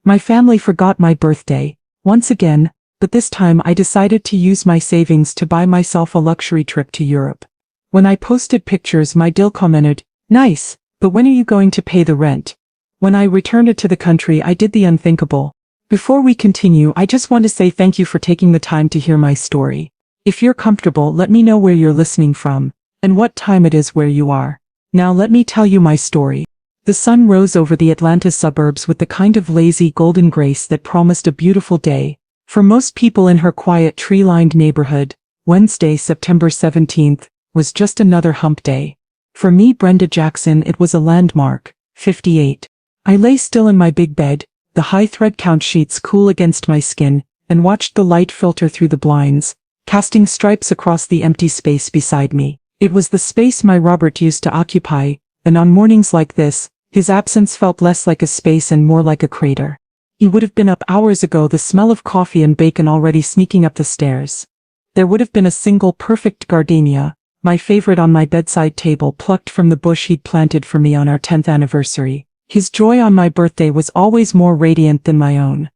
My family forgot my birthday, once again, but this time I decided to use my savings to buy myself a luxury trip to Europe. When I posted pictures, my Dil commented, "Nice, but when are you going to pay the rent?" When I returned it to the country, I did the unthinkable. Before we continue, I just want to say thank you for taking the time to hear my story. If you're comfortable, let me know where you're listening from, and what time it is where you are. Now let me tell you my story. The sun rose over the Atlanta suburbs with the kind of lazy golden grace that promised a beautiful day. For most people in her quiet tree-lined neighborhood, Wednesday, September 17th, was just another hump day. For me, Brenda Jackson, it was a landmark, 58. I lay still in my big bed, the high thread count sheets cool against my skin, and watched the light filter through the blinds, casting stripes across the empty space beside me. It was the space my Robert used to occupy, and on mornings like this, his absence felt less like a space and more like a crater. He would have been up hours ago, the smell of coffee and bacon already sneaking up the stairs. There would have been a single perfect gardenia, my favorite, on my bedside table, plucked from the bush he'd planted for me on our 10th anniversary. His joy on my birthday was always more radiant than my own.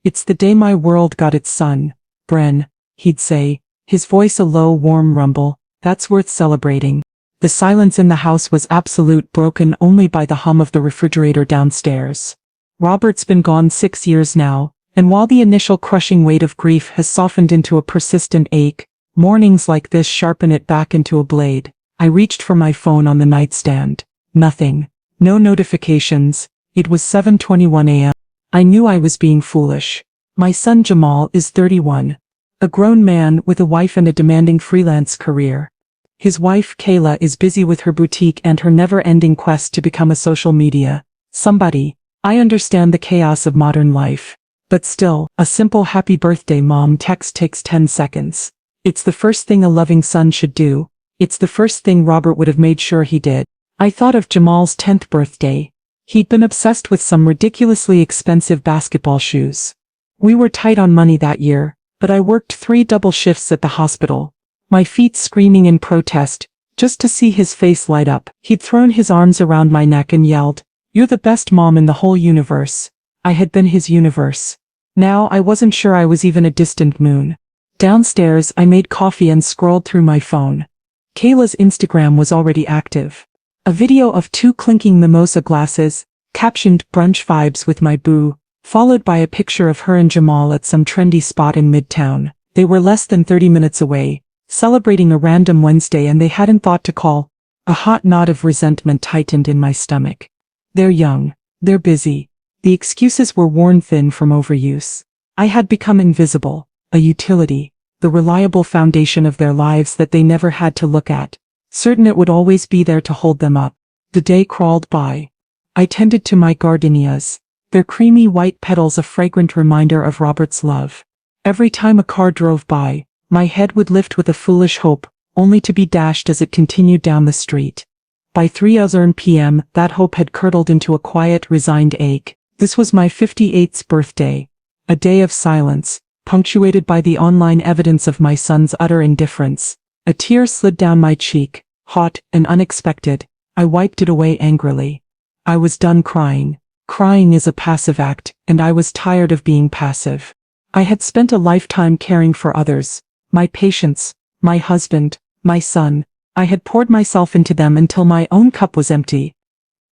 "It's the day my world got its sun, Bren," he'd say, his voice a low, warm rumble. "That's worth celebrating." The silence in the house was absolute, broken only by the hum of the refrigerator downstairs. Robert's been gone 6 years now, and while the initial crushing weight of grief has softened into a persistent ache, mornings like this sharpen it back into a blade. I reached for my phone on the nightstand. Nothing. No notifications. It was 7:21 a.m. I knew I was being foolish. My son Jamal is 31. A grown man with a wife and a demanding freelance career. His wife Kayla is busy with her boutique and her never-ending quest to become a social media somebody. I understand the chaos of modern life. But still, a simple "happy birthday mom" text takes 10 seconds. It's the first thing a loving son should do. It's the first thing Robert would have made sure he did. I thought of Jamal's 10th birthday. He'd been obsessed with some ridiculously expensive basketball shoes. We were tight on money that year, but I worked 3 double shifts at the hospital, my feet screaming in protest, just to see his face light up. He'd thrown his arms around my neck and yelled, "You're the best mom in the whole universe." I had been his universe. Now I wasn't sure I was even a distant moon. Downstairs, I made coffee and scrolled through my phone. Kayla's Instagram was already active. A video of 2 clinking mimosa glasses, captioned "Brunch Vibes with my boo," followed by a picture of her and Jamal at some trendy spot in Midtown. They were less than 30 minutes away, celebrating a random Wednesday, and they hadn't thought to call. A hot knot of resentment tightened in my stomach. They're young. They're busy. The excuses were worn thin from overuse. I had become invisible, a utility, the reliable foundation of their lives that they never had to look at, certain it would always be there to hold them up. The day crawled by. I tended to my gardenias, their creamy white petals a fragrant reminder of Robert's love. Every time a car drove by, my head would lift with a foolish hope, only to be dashed as it continued down the street. By 3:00 p.m., that hope had curdled into a quiet, resigned ache. This was my 58th birthday. A day of silence, punctuated by the online evidence of my son's utter indifference. A tear slid down my cheek, hot and unexpected. I wiped it away angrily. I was done crying. Crying is a passive act, and I was tired of being passive. I had spent a lifetime caring for others. My patients, my husband, my son. I had poured myself into them until my own cup was empty.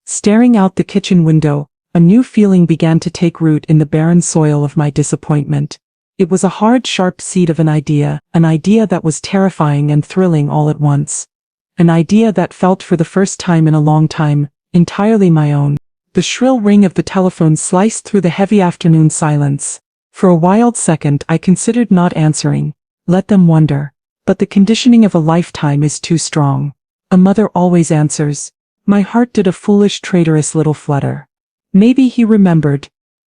Staring out the kitchen window, a new feeling began to take root in the barren soil of my disappointment. It was a hard, sharp seed of an idea that was terrifying and thrilling all at once. An idea that felt, for the first time in a long time, entirely my own. The shrill ring of the telephone sliced through the heavy afternoon silence. For a wild second I considered not answering. Let them wonder. But the conditioning of a lifetime is too strong. A mother always answers. My heart did a foolish, traitorous little flutter. Maybe he remembered.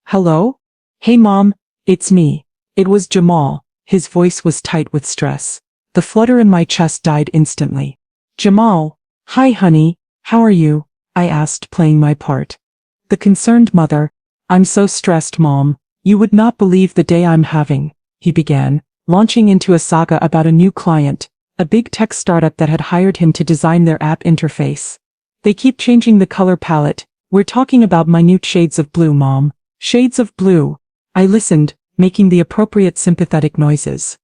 "Hello? Hey Mom, it's me." It was Jamal. His voice was tight with stress. The flutter in my chest died instantly. "Jamal, hi honey, how are you?" I asked, playing my part. The concerned mother. "I'm so stressed, Mom. You would not believe the day I'm having," he began, launching into a saga about a new client, a big tech startup that had hired him to design their app interface. "They keep changing the color palette. We're talking about minute shades of blue, Mom. Shades of blue. I listened, making the appropriate sympathetic noises.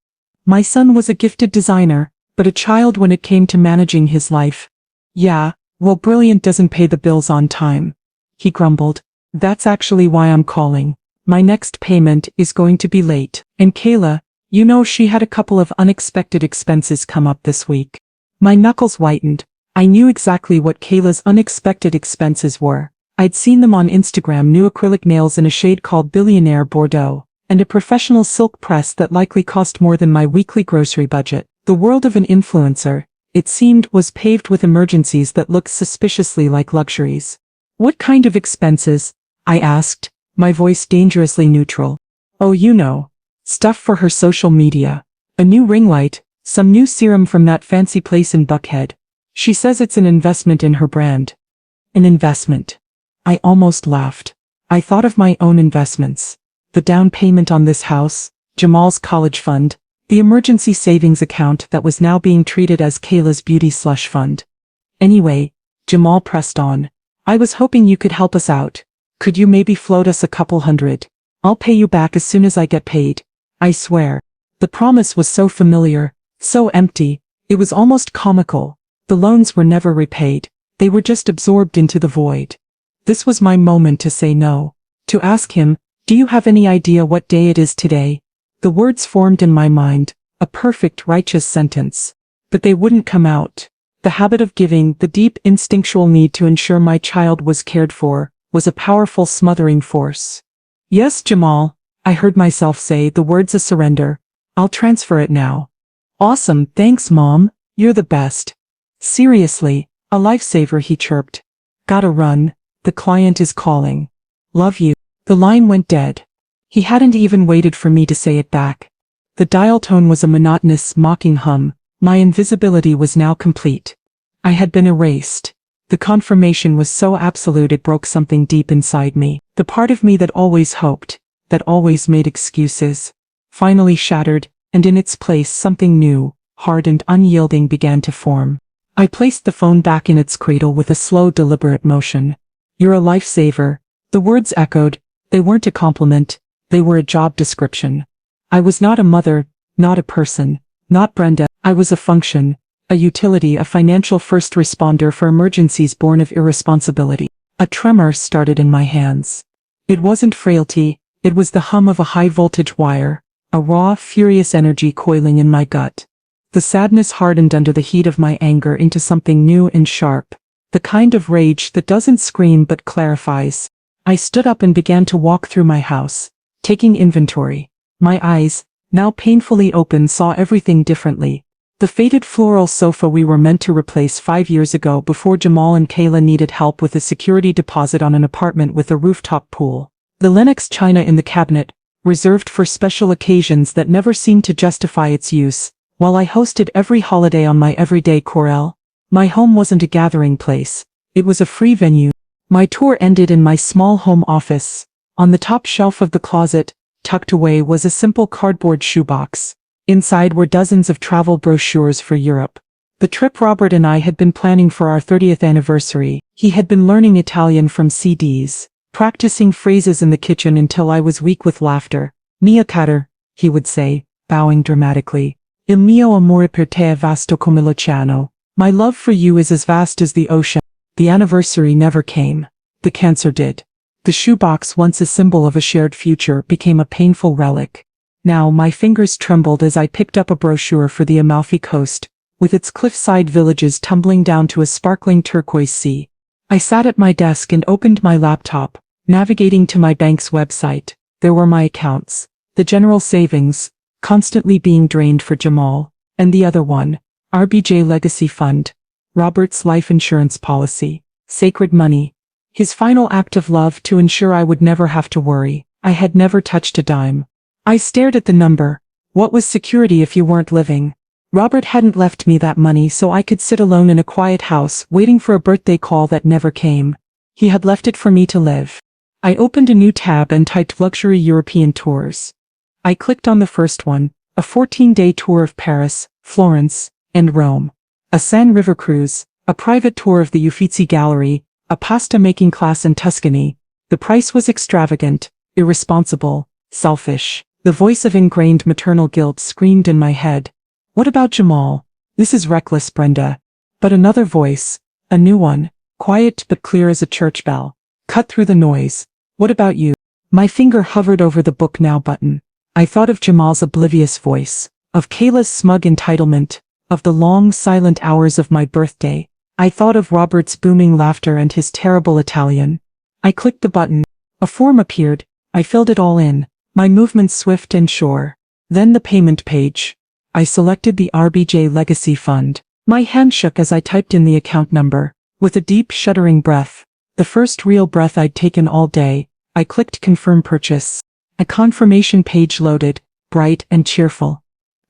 My son was a gifted designer, but a child when it came to managing his life. Yeah, well, brilliant doesn't pay the bills on time. He grumbled. That's actually why I'm calling. My next payment is going to be late. And Kayla, you know, she had a couple of unexpected expenses come up this week. My knuckles whitened. I knew exactly what Kayla's unexpected expenses were. I'd seen them on Instagram: new acrylic nails in a shade called Billionaire Bordeaux, and a professional silk press that likely cost more than my weekly grocery budget. The world of an influencer, it seemed, was paved with emergencies that looked suspiciously like luxuries. What kind of expenses? I asked, my voice dangerously neutral. Oh, you know. Stuff for her social media. A new ring light, some new serum from that fancy place in Buckhead. She says it's an investment in her brand. An investment. I almost laughed. I thought of my own investments. The down payment on this house, Jamal's college fund, the emergency savings account that was now being treated as Kayla's beauty slush fund. Anyway, Jamal pressed on. I was hoping you could help us out. Could you maybe float us a couple hundred? I'll pay you back as soon as I get paid. I swear. The promise was so familiar, so empty, it was almost comical. The loans were never repaid. They were just absorbed into the void. This was my moment to say no. To ask him, do you have any idea what day it is today? The words formed in my mind, a perfect righteous sentence. But they wouldn't come out. The habit of giving, the deep instinctual need to ensure my child was cared for, was a powerful smothering force. Yes, Jamal, I heard myself say, the words of surrender. I'll transfer it now. Awesome, thanks Mom, you're the best. Seriously, a lifesaver, he chirped. Gotta run, the client is calling. Love you. The line went dead. He hadn't even waited for me to say it back. The dial tone was a monotonous, mocking hum. My invisibility was now complete. I had been erased. The confirmation was so absolute it broke something deep inside me. The part of me that always hoped, that always made excuses, finally shattered, and in its place something new, hard and unyielding began to form. I placed the phone back in its cradle with a slow, deliberate motion. You're a lifesaver. The words echoed. They weren't a compliment. They were a job description. I was not a mother, not a person, not Brenda. I was a function, a utility, a financial first responder for emergencies born of irresponsibility. A tremor started in my hands. It wasn't frailty, it was the hum of a high-voltage wire, a raw, furious energy coiling in my gut. The sadness hardened under the heat of my anger into something new and sharp, the kind of rage that doesn't scream but clarifies. I stood up and began to walk through my house, taking inventory. My eyes, now painfully open, saw everything differently. The faded floral sofa we were meant to replace 5 years ago before Jamal and Kayla needed help with a security deposit on an apartment with a rooftop pool. The Lenox china in the cabinet, reserved for special occasions that never seemed to justify its use. While I hosted every holiday on my everyday Corel, my home wasn't a gathering place. It was a free venue. My tour ended in my small home office. On the top shelf of the closet, tucked away, was a simple cardboard shoebox. Inside were dozens of travel brochures for Europe. The trip Robert and I had been planning for our 30th anniversary. He had been learning Italian from CDs, practicing phrases in the kitchen until I was weak with laughter. Mia cara, he would say, bowing dramatically. Il mio amore per te è vasto come l'oceano. My love for you is as vast as the ocean. The anniversary never came. The cancer did. The shoebox, once a symbol of a shared future, became a painful relic. Now my fingers trembled as I picked up a brochure for the Amalfi Coast, with its cliffside villages tumbling down to a sparkling turquoise sea. I sat at my desk and opened my laptop, navigating to my bank's website. There were my accounts, the general savings, constantly being drained for Jamal, and the other one, RBJ Legacy Fund, Robert's life insurance policy, sacred money, his final act of love to ensure I would never have to worry. I had never touched a dime. I stared at the number. What was security if you weren't living? Robert hadn't left me that money so I could sit alone in a quiet house waiting for a birthday call that never came. He had left it for me to live. I opened a new tab and typed luxury European tours. I clicked on the first one, a 14-day tour of Paris, Florence, and Rome. A Seine River cruise, a private tour of the Uffizi Gallery, a pasta-making class in Tuscany. The price was extravagant, irresponsible, selfish. The voice of ingrained maternal guilt screamed in my head. What about Jamal? This is reckless, Brenda. But another voice, a new one, quiet but clear as a church bell, cut through the noise. What about you? My finger hovered over the book now button. I thought of Jamal's oblivious voice, of Kayla's smug entitlement, of the long silent hours of my birthday. I thought of Robert's booming laughter and his terrible Italian. I clicked the button. A form appeared. I filled it all in, my movements swift and sure. Then the payment page. I selected the RBJ Legacy Fund. My hand shook as I typed in the account number. With a deep, shuddering breath, the first real breath I'd taken all day, I clicked Confirm Purchase. A confirmation page loaded, bright and cheerful.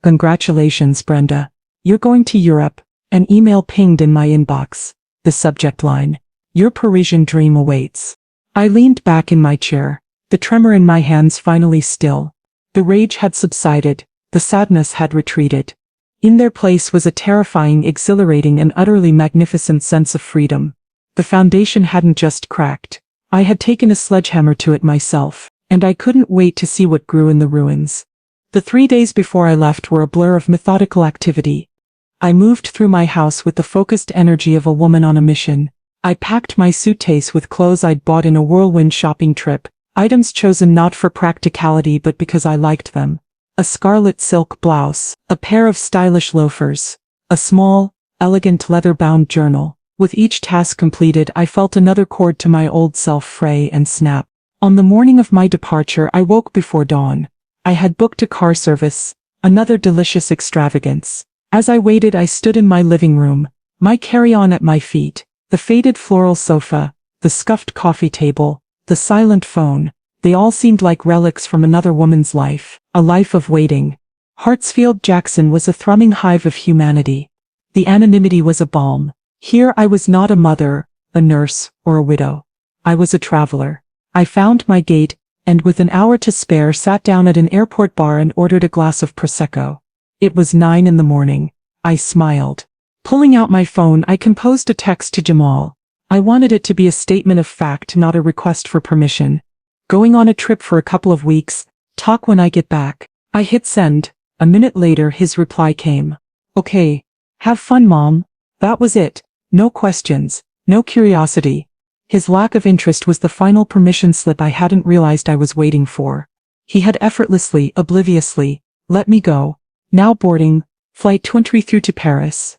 Congratulations, Brenda. You're going to Europe. An email pinged in my inbox. The subject line. Your Parisian dream awaits. I leaned back in my chair, the tremor in my hands finally still. The rage had subsided, the sadness had retreated. In their place was a terrifying, exhilarating and utterly magnificent sense of freedom. The foundation hadn't just cracked. I had taken a sledgehammer to it myself, and I couldn't wait to see what grew in the ruins. The 3 days before I left were a blur of methodical activity. I moved through my house with the focused energy of a woman on a mission. I packed my suitcase with clothes I'd bought in a whirlwind shopping trip, items chosen not for practicality but because I liked them. A scarlet silk blouse, a pair of stylish loafers, a small, elegant leather-bound journal. With each task completed, I felt another cord to my old self fray and snap. On the morning of my departure, I woke before dawn. I had booked a car service, another delicious extravagance. As I waited, I stood in my living room, my carry-on at my feet, the faded floral sofa, the scuffed coffee table, the silent phone. They all seemed like relics from another woman's life, a life of waiting. Hartsfield Jackson was a thrumming hive of humanity. The anonymity was a balm. Here I was not a mother, a nurse, or a widow. I was a traveler. I found my gate, and with an hour to spare sat down at an airport bar and ordered a glass of Prosecco. It was 9 in the morning. I smiled. Pulling out my phone, I composed a text to Jamal. I wanted it to be a statement of fact, not a request for permission. Going on a trip for a couple of weeks. Talk when I get back. I hit send. A minute later his reply came. Okay. Have fun, Mom. That was it. No questions. No curiosity. His lack of interest was the final permission slip I hadn't realized I was waiting for. He had effortlessly, obliviously, let me go. Now boarding. Flight 23 to Paris.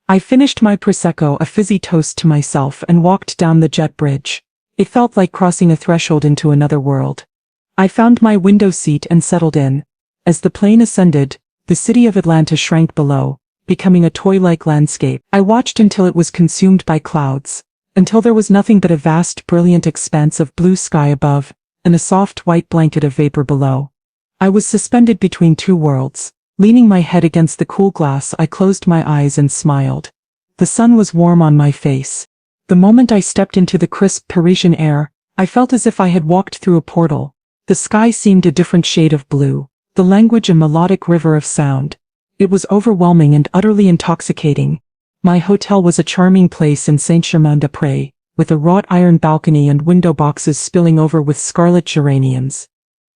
I finished my Prosecco, a fizzy toast to myself, and walked down the jet bridge. It felt like crossing a threshold into another world. I found my window seat and settled in. As the plane ascended, the city of Atlanta shrank below, becoming a toy-like landscape. I watched until it was consumed by clouds, until there was nothing but a vast, brilliant expanse of blue sky above, and a soft white blanket of vapor below. I was suspended between two worlds. Leaning my head against the cool glass, I closed my eyes and smiled. The sun was warm on my face. The moment I stepped into the crisp Parisian air, I felt as if I had walked through a portal. The sky seemed a different shade of blue, the language a melodic river of sound. It was overwhelming and utterly intoxicating. My hotel was a charming place in Saint-Germain-des-Prés, with a wrought iron balcony and window boxes spilling over with scarlet geraniums.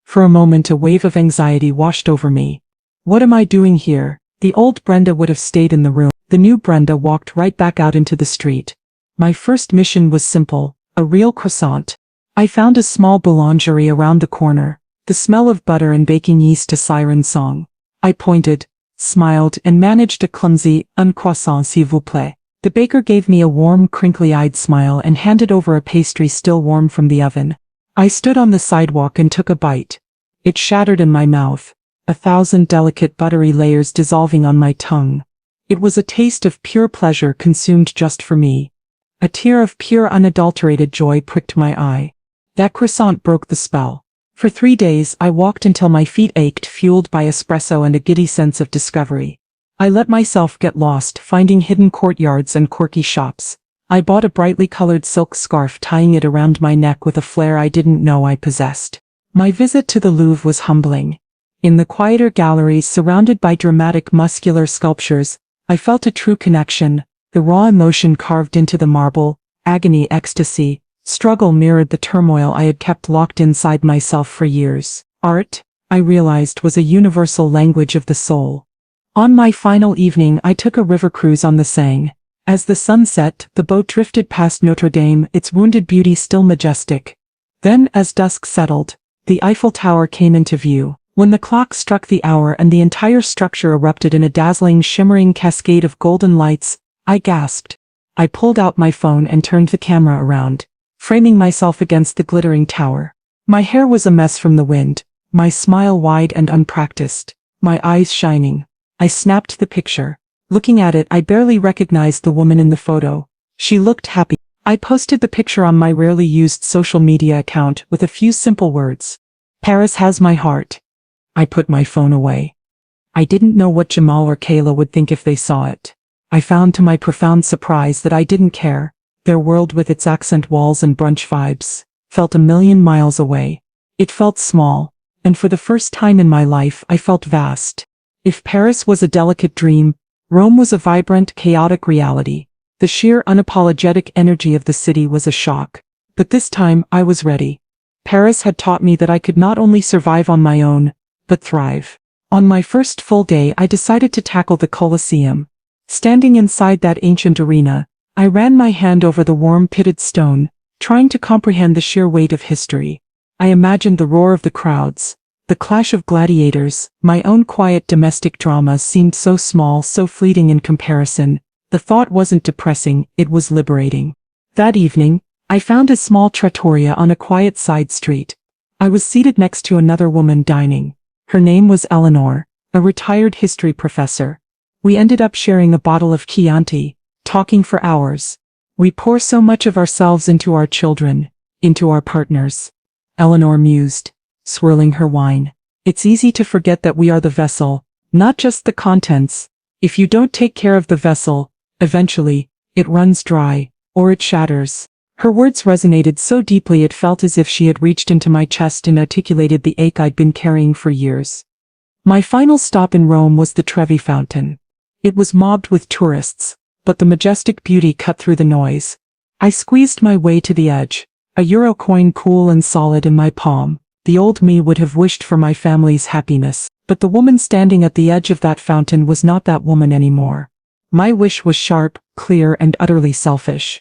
For a moment a wave of anxiety washed over me. What am I doing here? The old Brenda would have stayed in the room. The new Brenda walked right back out into the street. My first mission was simple, a real croissant. I found a small boulangerie around the corner, the smell of butter and baking yeast a siren song. I pointed, smiled, and managed a clumsy, un croissant s'il vous plaît. The baker gave me a warm, crinkly-eyed smile and handed over a pastry still warm from the oven. I stood on the sidewalk and took a bite. It shattered in my mouth, 1,000 delicate buttery layers dissolving on my tongue. It was a taste of pure pleasure consumed just for me. A tear of pure unadulterated joy pricked my eye. That croissant broke the spell. For 3 days I walked until my feet ached, fueled by espresso and a giddy sense of discovery. I let myself get lost, finding hidden courtyards and quirky shops. I bought a brightly colored silk scarf, tying it around my neck with a flair I didn't know I possessed. My visit to the Louvre was humbling. In the quieter galleries surrounded by dramatic muscular sculptures, I felt a true connection, the raw emotion carved into the marble, agony, ecstasy, Struggle mirrored the turmoil I had kept locked inside myself for years. Art, I realized, was a universal language of the soul. On my final evening, I took a river cruise on the Seine. As the sun set, the boat drifted past Notre Dame, its wounded beauty still majestic. Then, as dusk settled, the Eiffel Tower came into view. When the clock struck the hour and the entire structure erupted in a dazzling, shimmering cascade of golden lights, I gasped. I pulled out my phone and turned the camera around, framing myself against the glittering tower. My hair was a mess from the wind, my smile wide and unpracticed, my eyes shining. I snapped the picture. Looking at it, I barely recognized the woman in the photo. She looked happy. I posted the picture on my rarely used social media account with a few simple words. Paris has my heart. I put my phone away. I didn't know what Jamal or Kayla would think if they saw it. I found to my profound surprise that I didn't care. Their world, with its accent walls and brunch vibes, felt a million miles away. It felt small, and for the first time in my life I felt vast. If Paris was a delicate dream, Rome was a vibrant, chaotic reality. The sheer unapologetic energy of the city was a shock. But this time I was ready. Paris had taught me that I could not only survive on my own, but thrive. On my first full day, I decided to tackle the Colosseum. Standing inside that ancient arena, I ran my hand over the warm pitted stone, trying to comprehend the sheer weight of history. I imagined the roar of the crowds, the clash of gladiators. My own quiet domestic drama seemed so small, so fleeting in comparison. The thought wasn't depressing, it was liberating. That evening, I found a small trattoria on a quiet side street. I was seated next to another woman dining. Her name was Eleanor, a retired history professor. We ended up sharing a bottle of Chianti, talking for hours. We pour so much of ourselves into our children, into our partners. Eleanor mused, swirling her wine. It's easy to forget that we are the vessel, not just the contents. If you don't take care of the vessel, eventually, it runs dry, or it shatters. Her words resonated so deeply it felt as if she had reached into my chest and articulated the ache I'd been carrying for years. My final stop in Rome was the Trevi Fountain. It was mobbed with tourists, but the majestic beauty cut through the noise. I squeezed my way to the edge, a euro coin cool and solid in my palm. The old me would have wished for my family's happiness, but the woman standing at the edge of that fountain was not that woman anymore. My wish was sharp, clear, and utterly selfish.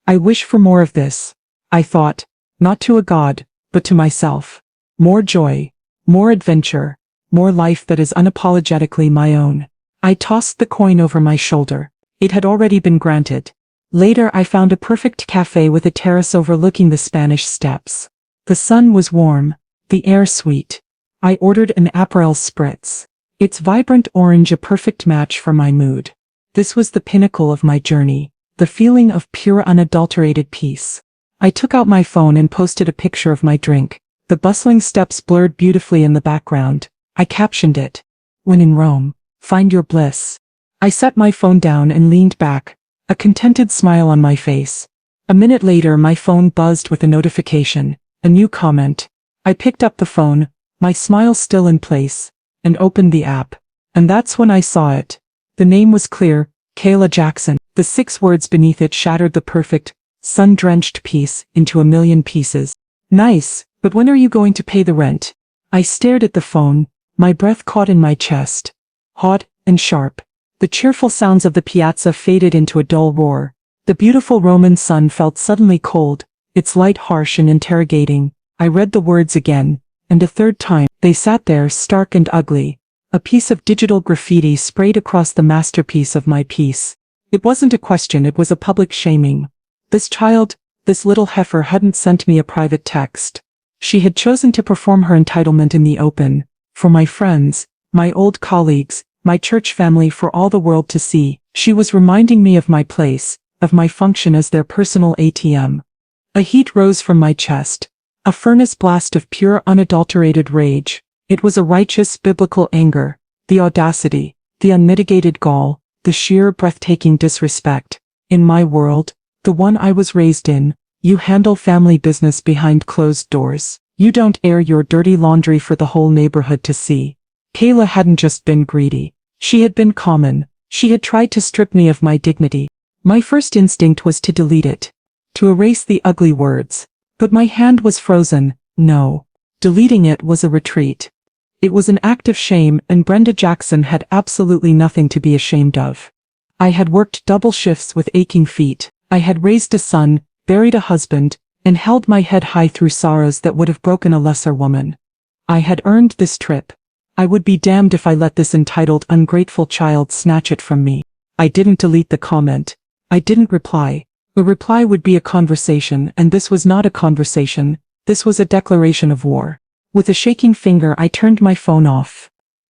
I wish for more of this, I thought, not to a god, but to myself. More joy, more adventure, more life that is unapologetically my own. I tossed the coin over my shoulder. It had already been granted. Later I found a perfect cafe with a terrace overlooking the Spanish Steps. The sun was warm, the air sweet. I ordered an Aperol Spritz. Its vibrant orange a perfect match for my mood. This was the pinnacle of my journey. The feeling of pure unadulterated peace. I took out my phone and posted a picture of my drink. The bustling steps blurred beautifully in the background. I captioned it, "When in Rome, find your bliss." I set my phone down and leaned back, a contented smile on my face. A minute later my phone buzzed with a notification, a new comment. I picked up the phone, my smile still in place, and opened the app. And that's when I saw it. The name was clear, Kayla Jackson. The 6 words beneath it shattered the perfect, sun-drenched piece into a million pieces. Nice, but when are you going to pay the rent? I stared at the phone, my breath caught in my chest. Hot and sharp. The cheerful sounds of the piazza faded into a dull roar. The beautiful Roman sun felt suddenly cold, its light harsh and interrogating. I read the words again, and a third time. They sat there stark and ugly. A piece of digital graffiti sprayed across the masterpiece of my piece. It wasn't a question, it was a public shaming. This child, this little heifer hadn't sent me a private text. She had chosen to perform her entitlement in the open, for my friends, my old colleagues, my church family, for all the world to see. She was reminding me of my place, of my function as their personal ATM. A heat rose from my chest, a furnace blast of pure unadulterated rage. It was a righteous biblical anger, the audacity, the unmitigated gall, the sheer breathtaking disrespect. In my world, the one I was raised in, you handle family business behind closed doors. You don't air your dirty laundry for the whole neighborhood to see. Kayla hadn't just been greedy. She had been common. She had tried to strip me of my dignity. My first instinct was to delete it. to erase the ugly words. But my hand was frozen. No. Deleting it was a retreat. It was an act of shame, and Brenda Jackson had absolutely nothing to be ashamed of. I had worked double shifts with aching feet. I had raised a son, buried a husband, and held my head high through sorrows that would have broken a lesser woman. I had earned this trip. I would be damned if I let this entitled, ungrateful child snatch it from me. I didn't delete the comment. I didn't reply. A reply would be a conversation, and this was not a conversation. This was a declaration of war. With a shaking finger, I turned my phone off.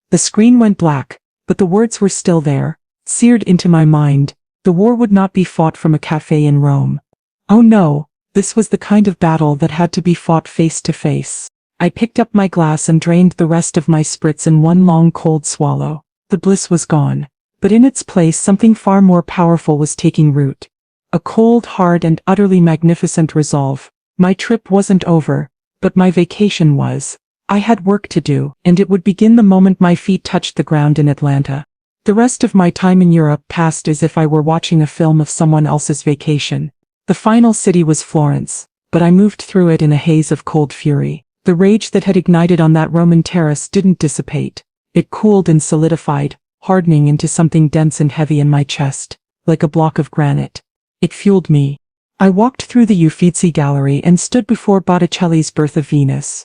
The screen went black, but the words were still there, seared into my mind. The war would not be fought from a cafe in Rome. Oh no, this was the kind of battle that had to be fought face to face. I picked up my glass and drained the rest of my spritz in one long cold swallow. The bliss was gone, but in its place something far more powerful was taking root. A cold, hard, and utterly magnificent resolve. My trip wasn't over, but my vacation was. I had work to do, and it would begin the moment my feet touched the ground in Atlanta. The rest of my time in Europe passed as if I were watching a film of someone else's vacation. The final city was Florence, but I moved through it in a haze of cold fury. The rage that had ignited on that Roman terrace didn't dissipate. It cooled and solidified, hardening into something dense and heavy in my chest, like a block of granite. It fueled me. I walked through the Uffizi Gallery and stood before Botticelli's Birth of Venus.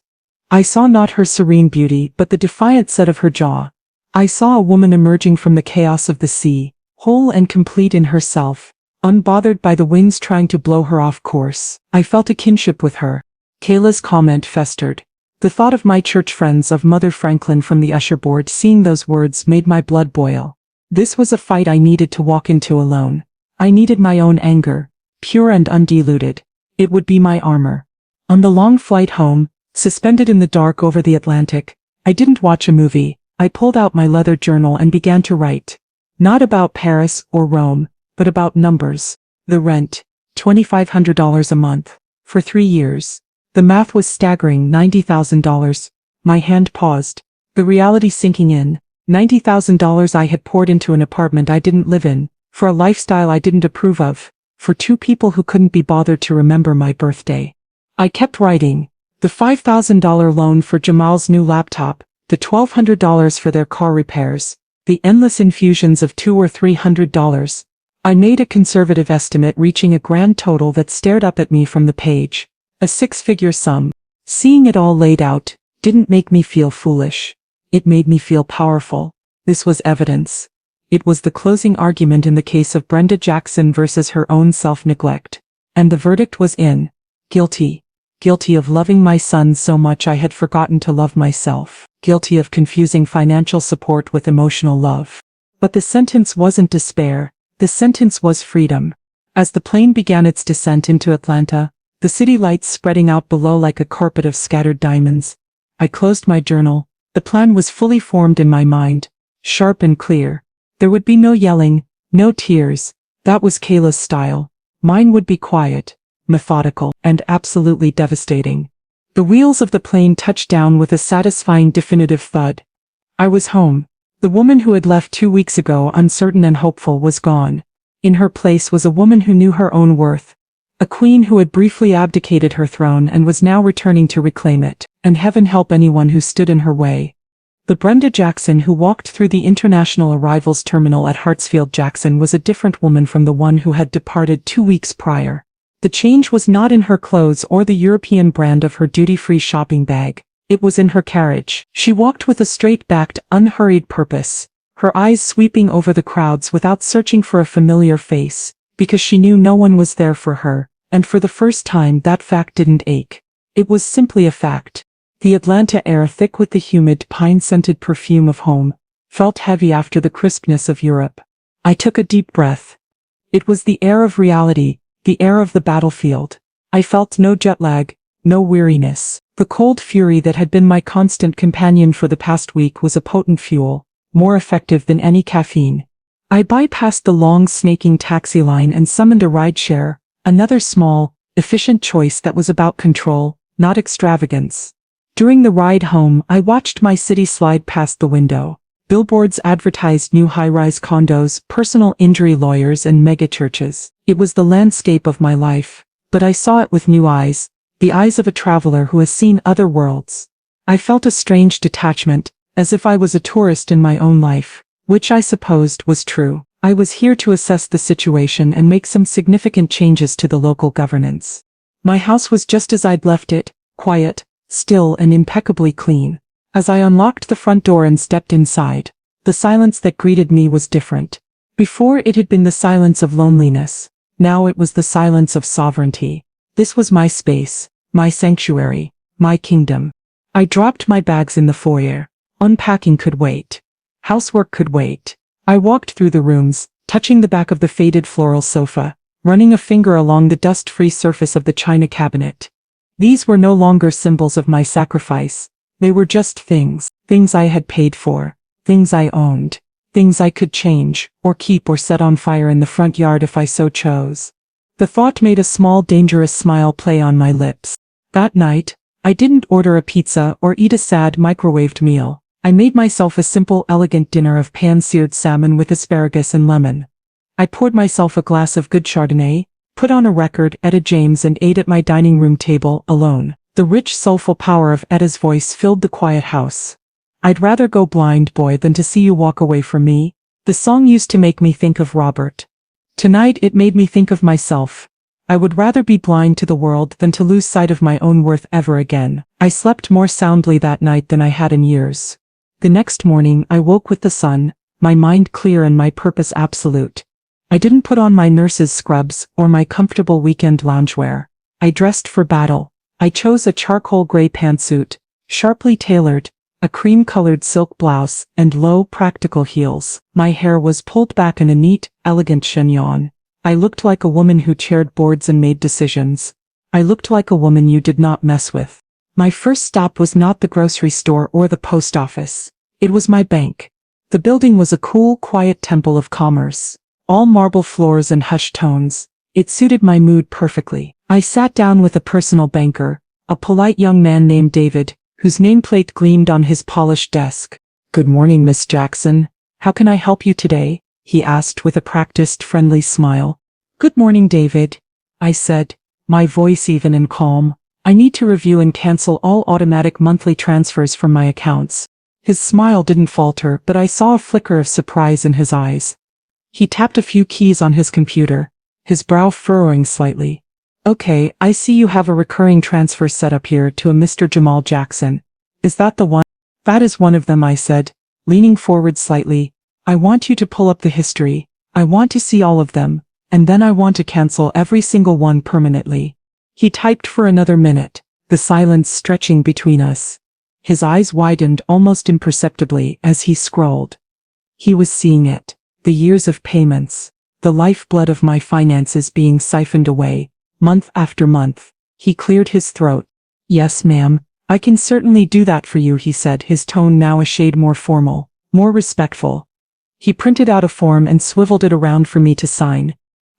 I saw not her serene beauty, but the defiant set of her jaw. I saw a woman emerging from the chaos of the sea, whole and complete in herself, unbothered by the winds trying to blow her off course. I felt a kinship with her. Kayla's comment festered. The thought of my church friends of Mother Franklin from the usher board seeing those words made my blood boil. This was a fight I needed to walk into alone. I needed my own anger, pure and undiluted. It would be my armor. On the long flight home, suspended in the dark over the Atlantic, I didn't watch a movie. I pulled out my leather journal and began to write. Not about Paris or Rome, but about numbers. The rent, $2,500 a month. For 3 years. The math was staggering, $90,000. My hand paused. The reality sinking in. $90,000 I had poured into an apartment I didn't live in, for a lifestyle I didn't approve of, for 2 people who couldn't be bothered to remember my birthday. I kept writing. The $5,000 loan for Jamal's new laptop, the $1,200 for their car repairs, the endless infusions of $200 or $300. I made a conservative estimate reaching a grand total that stared up at me from the page. A 6-figure sum. Seeing it all laid out didn't make me feel foolish. It made me feel powerful. This was evidence. It was the closing argument in the case of Brenda Jackson versus her own self-neglect. And the verdict was in. Guilty. Guilty of loving my son so much I had forgotten to love myself. Guilty of confusing financial support with emotional love. But the sentence wasn't despair. The sentence was freedom. As the plane began its descent into Atlanta, the city lights spreading out below like a carpet of scattered diamonds, I closed my journal. The plan was fully formed in my mind, sharp and clear. There would be no yelling, no tears. That was Kayla's style. Mine would be quiet, methodical, and absolutely devastating. The wheels of the plane touched down with a satisfying definitive thud. I was home. The woman who had left 2 weeks ago, uncertain and hopeful, was gone. In her place was a woman who knew her own worth. A queen who had briefly abdicated her throne and was now returning to reclaim it, and heaven help anyone who stood in her way. The Brenda Jackson who walked through the international arrivals terminal at Hartsfield-Jackson was a different woman from the one who had departed 2 weeks prior. The change was not in her clothes or the European brand of her duty-free shopping bag. It was in her carriage. She walked with a straight-backed, unhurried purpose, her eyes sweeping over the crowds without searching for a familiar face, because she knew no one was there for her, and for the first time that fact didn't ache. It was simply a fact. The Atlanta air, thick with the humid, pine-scented perfume of home, felt heavy after the crispness of Europe. I took a deep breath. It was the air of reality, the air of the battlefield. I felt no jet lag, no weariness. The cold fury that had been my constant companion for the past week was a potent fuel, more effective than any caffeine. I bypassed the long snaking taxi line and summoned a rideshare, another small, efficient choice that was about control, not extravagance. During the ride home, I watched my city slide past the window. Billboards advertised new high-rise condos, personal injury lawyers, and megachurches. It was the landscape of my life. but I saw it with new eyes, the eyes of a traveler who has seen other worlds. I felt a strange detachment, as if I was a tourist in my own life, which I supposed was true. I was here to assess the situation and make some significant changes to the local governance. My house was just as I'd left it, quiet, still and impeccably clean. As I unlocked the front door and stepped inside, the silence that greeted me was different. Before it had been the silence of loneliness. Now it was the silence of sovereignty. This was my space, my sanctuary, my kingdom. I dropped my bags in the foyer. Unpacking could wait. Housework could wait. I walked through the rooms, touching the back of the faded floral sofa, running a finger along the dust-free surface of the china cabinet. These were no longer symbols of my sacrifice. They were just things I had paid for, things I owned, things I could change, or keep or set on fire in the front yard if I so chose. The thought made a small dangerous smile play on my lips. That night, I didn't order a pizza or eat a sad microwaved meal. I made myself a simple, elegant dinner of pan-seared salmon with asparagus and lemon. I poured myself a glass of good Chardonnay, put on a record, Etta James, and ate at my dining room table, alone. The rich, soulful power of Etta's voice filled the quiet house. I'd rather go blind, boy, than to see you walk away from me. The song used to make me think of Robert. Tonight it made me think of myself. I would rather be blind to the world than to lose sight of my own worth ever again. I slept more soundly that night than I had in years. The next morning I woke with the sun, my mind clear and my purpose absolute. I didn't put on my nurse's scrubs or my comfortable weekend loungewear. I dressed for battle. I chose a charcoal gray pantsuit, sharply tailored, a cream-colored silk blouse, and low, practical heels. My hair was pulled back in a neat, elegant chignon. I looked like a woman who chaired boards and made decisions. I looked like a woman you did not mess with. My first stop was not the grocery store or the post office. It was my bank. The building was a cool, quiet temple of commerce. All marble floors and hushed tones. It suited my mood perfectly. I sat down with a personal banker, a polite young man named David, whose nameplate gleamed on his polished desk. "Good morning, Miss Jackson. How can I help you today?" he asked with a practiced, friendly smile. "Good morning, David," I said, my voice even and calm. "I need to review and cancel all automatic monthly transfers from my accounts." His smile didn't falter, but I saw a flicker of surprise in his eyes. He tapped a few keys on his computer, his brow furrowing slightly. "Okay, I see you have a recurring transfer set up here to a Mr. Jamal Jackson. Is that the one?" "That is one of them," I said, leaning forward slightly. "I want you to pull up the history. I want to see all of them, and then I want to cancel every single one permanently." He typed for another minute, the silence stretching between us. His eyes widened almost imperceptibly as he scrolled. He was seeing it. The years of payments, the lifeblood of my finances being siphoned away, month after month. He cleared his throat. "Yes, ma'am, I can certainly do that for you," he said, his tone now a shade more formal, more respectful. He printed out a form and swiveled it around for me to sign.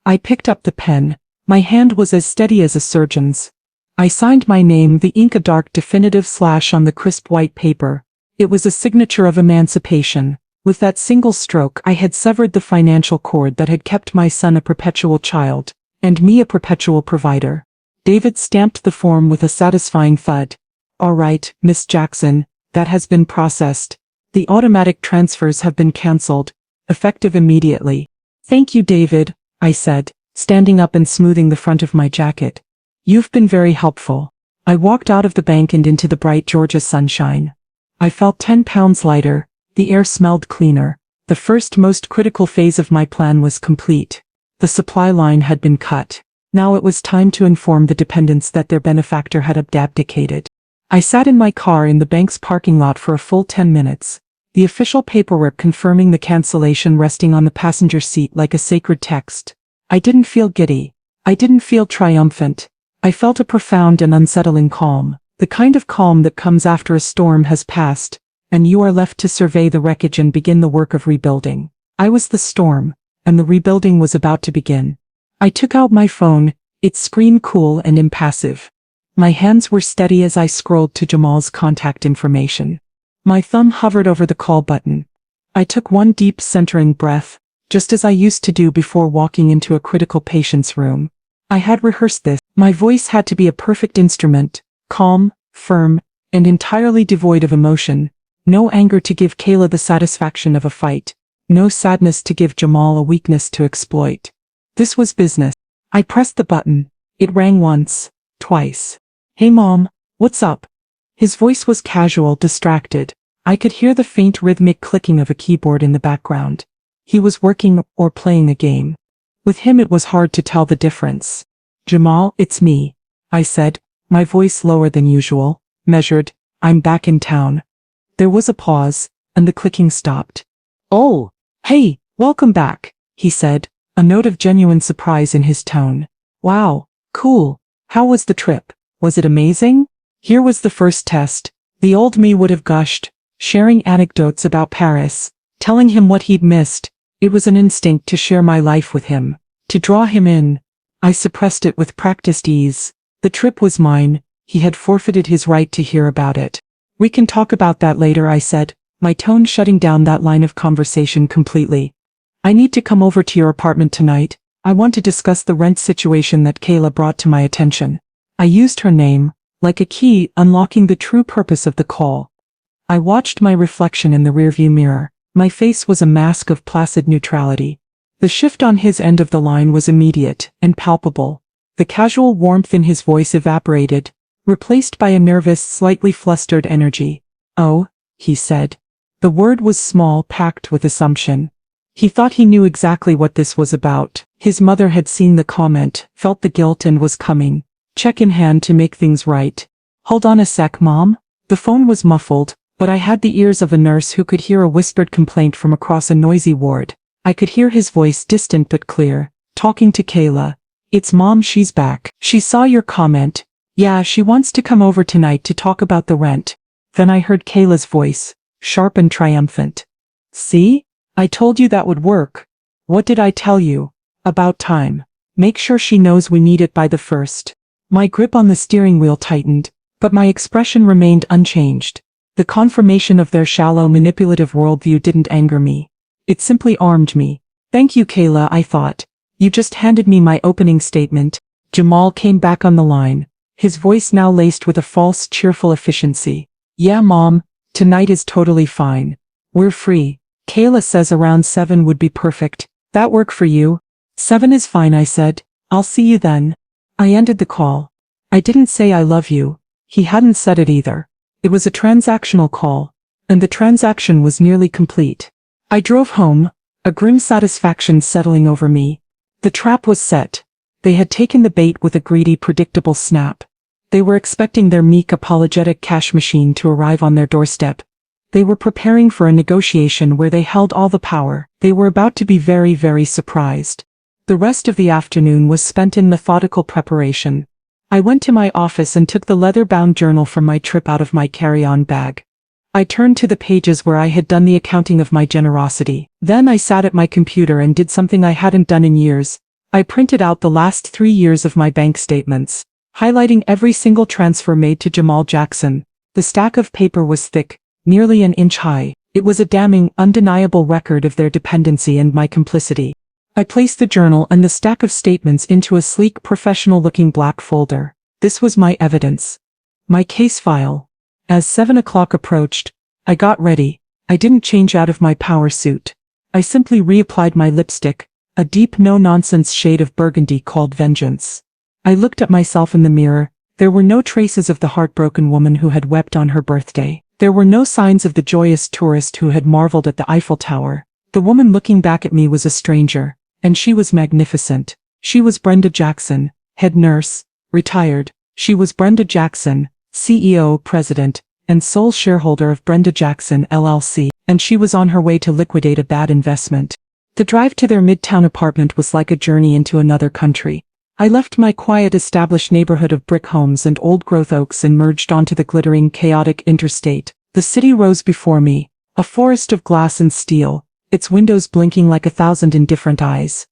I picked up the pen. My hand was as steady as a surgeon's. I signed my name, the ink a dark definitive slash on the crisp white paper. It was a signature of emancipation. With that single stroke I had severed the financial cord that had kept my son a perpetual child, and me a perpetual provider. David stamped the form with a satisfying thud. "All right, Miss Jackson, that has been processed. The automatic transfers have been cancelled, effective immediately." "Thank you, David," I said, standing up and smoothing the front of my jacket. "You've been very helpful." I walked out of the bank and into the bright Georgia sunshine. I felt 10 pounds lighter. The air smelled cleaner. The first most critical phase of my plan was complete. The supply line had been cut. Now it was time to inform the dependents that their benefactor had abdicated. I sat in my car in the bank's parking lot for a full 10 minutes, the official paperwork confirming the cancellation resting on the passenger seat like a sacred text. I didn't feel giddy. I didn't feel triumphant. I felt a profound and unsettling calm, the kind of calm that comes after a storm has passed, and you are left to survey the wreckage and begin the work of rebuilding. I was the storm, and the rebuilding was about to begin. I took out my phone, its screen cool and impassive. My hands were steady as I scrolled to Jamal's contact information. My thumb hovered over the call button. I took one deep centering breath, just as I used to do before walking into a critical patient's room. I had rehearsed this. My voice had to be a perfect instrument, calm, firm, and entirely devoid of emotion. No anger to give Kayla the satisfaction of a fight. No sadness to give Jamal a weakness to exploit. This was business. I pressed the button. It rang once, twice. "Hey Mom, what's up?" His voice was casual, distracted. I could hear the faint rhythmic clicking of a keyboard in the background. He was working or playing a game. With him it was hard to tell the difference. "Jamal, it's me," I said, my voice lower than usual, measured. "I'm back in town." There was a pause, and the clicking stopped. "Oh, hey, welcome back," he said, a note of genuine surprise in his tone. "Wow, cool. How was the trip? Was it amazing?" Here was the first test. The old me would have gushed, sharing anecdotes about Paris, telling him what he'd missed. It was an instinct to share my life with him, to draw him in. I suppressed it with practiced ease. The trip was mine. He had forfeited his right to hear about it. "We can talk about that later," I said, my tone shutting down that line of conversation completely. "I need to come over to your apartment tonight. I want to discuss the rent situation that Kayla brought to my attention." I used her name, like a key unlocking the true purpose of the call. I watched my reflection in the rearview mirror. My face was a mask of placid neutrality. The shift on his end of the line was immediate and palpable. The casual warmth in his voice evaporated, replaced by a nervous, slightly flustered energy. "Oh," he said. The word was small, packed with assumption. He thought he knew exactly what this was about. His mother had seen the comment, felt the guilt and was coming, check in hand to make things right. "Hold on a sec, Mom." The phone was muffled, but I had the ears of a nurse who could hear a whispered complaint from across a noisy ward. I could hear his voice, distant but clear, talking to Kayla. "It's Mom, she's back. She saw your comment. Yeah, she wants to come over tonight to talk about the rent." Then I heard Kayla's voice, sharp and triumphant. "See? I told you that would work. What did I tell you? About time. Make sure she knows we need it by the 1st. My grip on the steering wheel tightened, but my expression remained unchanged. The confirmation of their shallow, manipulative worldview didn't anger me. It simply armed me. "Thank you, Kayla," I thought. "You just handed me my opening statement." Jamal came back on the line, his voice now laced with a false, cheerful efficiency. "Yeah, Mom, tonight is totally fine. We're free. Kayla says around 7 would be perfect. That work for you?" "7 is fine," I said. "I'll see you then." I ended the call. I didn't say "I love you." He hadn't said it either. It was a transactional call, and the transaction was nearly complete. I drove home, a grim satisfaction settling over me. The trap was set. They had taken the bait with a greedy, predictable snap. They were expecting their meek, apologetic cash machine to arrive on their doorstep. They were preparing for a negotiation where they held all the power. They were about to be very, very surprised. The rest of the afternoon was spent in methodical preparation. I went to my office and took the leather-bound journal from my trip out of my carry-on bag. I turned to the pages where I had done the accounting of my generosity. Then I sat at my computer and did something I hadn't done in years. I printed out the last 3 years of my bank statements, highlighting every single transfer made to Jamal Jackson. The stack of paper was thick, nearly an inch high. It was a damning, undeniable record of their dependency and my complicity. I placed the journal and the stack of statements into a sleek, professional-looking black folder. This was my evidence. My case file. As 7 o'clock approached, I got ready. I didn't change out of my power suit. I simply reapplied my lipstick, a deep, no-nonsense shade of burgundy called Vengeance. I looked at myself in the mirror. There were no traces of the heartbroken woman who had wept on her birthday. There were no signs of the joyous tourist who had marveled at the Eiffel Tower. The woman looking back at me was a stranger, and she was magnificent. She was Brenda Jackson, head nurse, retired. She was Brenda Jackson, CEO, president, and sole shareholder of Brenda Jackson LLC, and she was on her way to liquidate a bad investment. The drive to their midtown apartment was like a journey into another country. I left my quiet, established neighborhood of brick homes and old-growth oaks and merged onto the glittering, chaotic interstate. The city rose before me, a forest of glass and steel, its windows blinking like 1,000 indifferent eyes.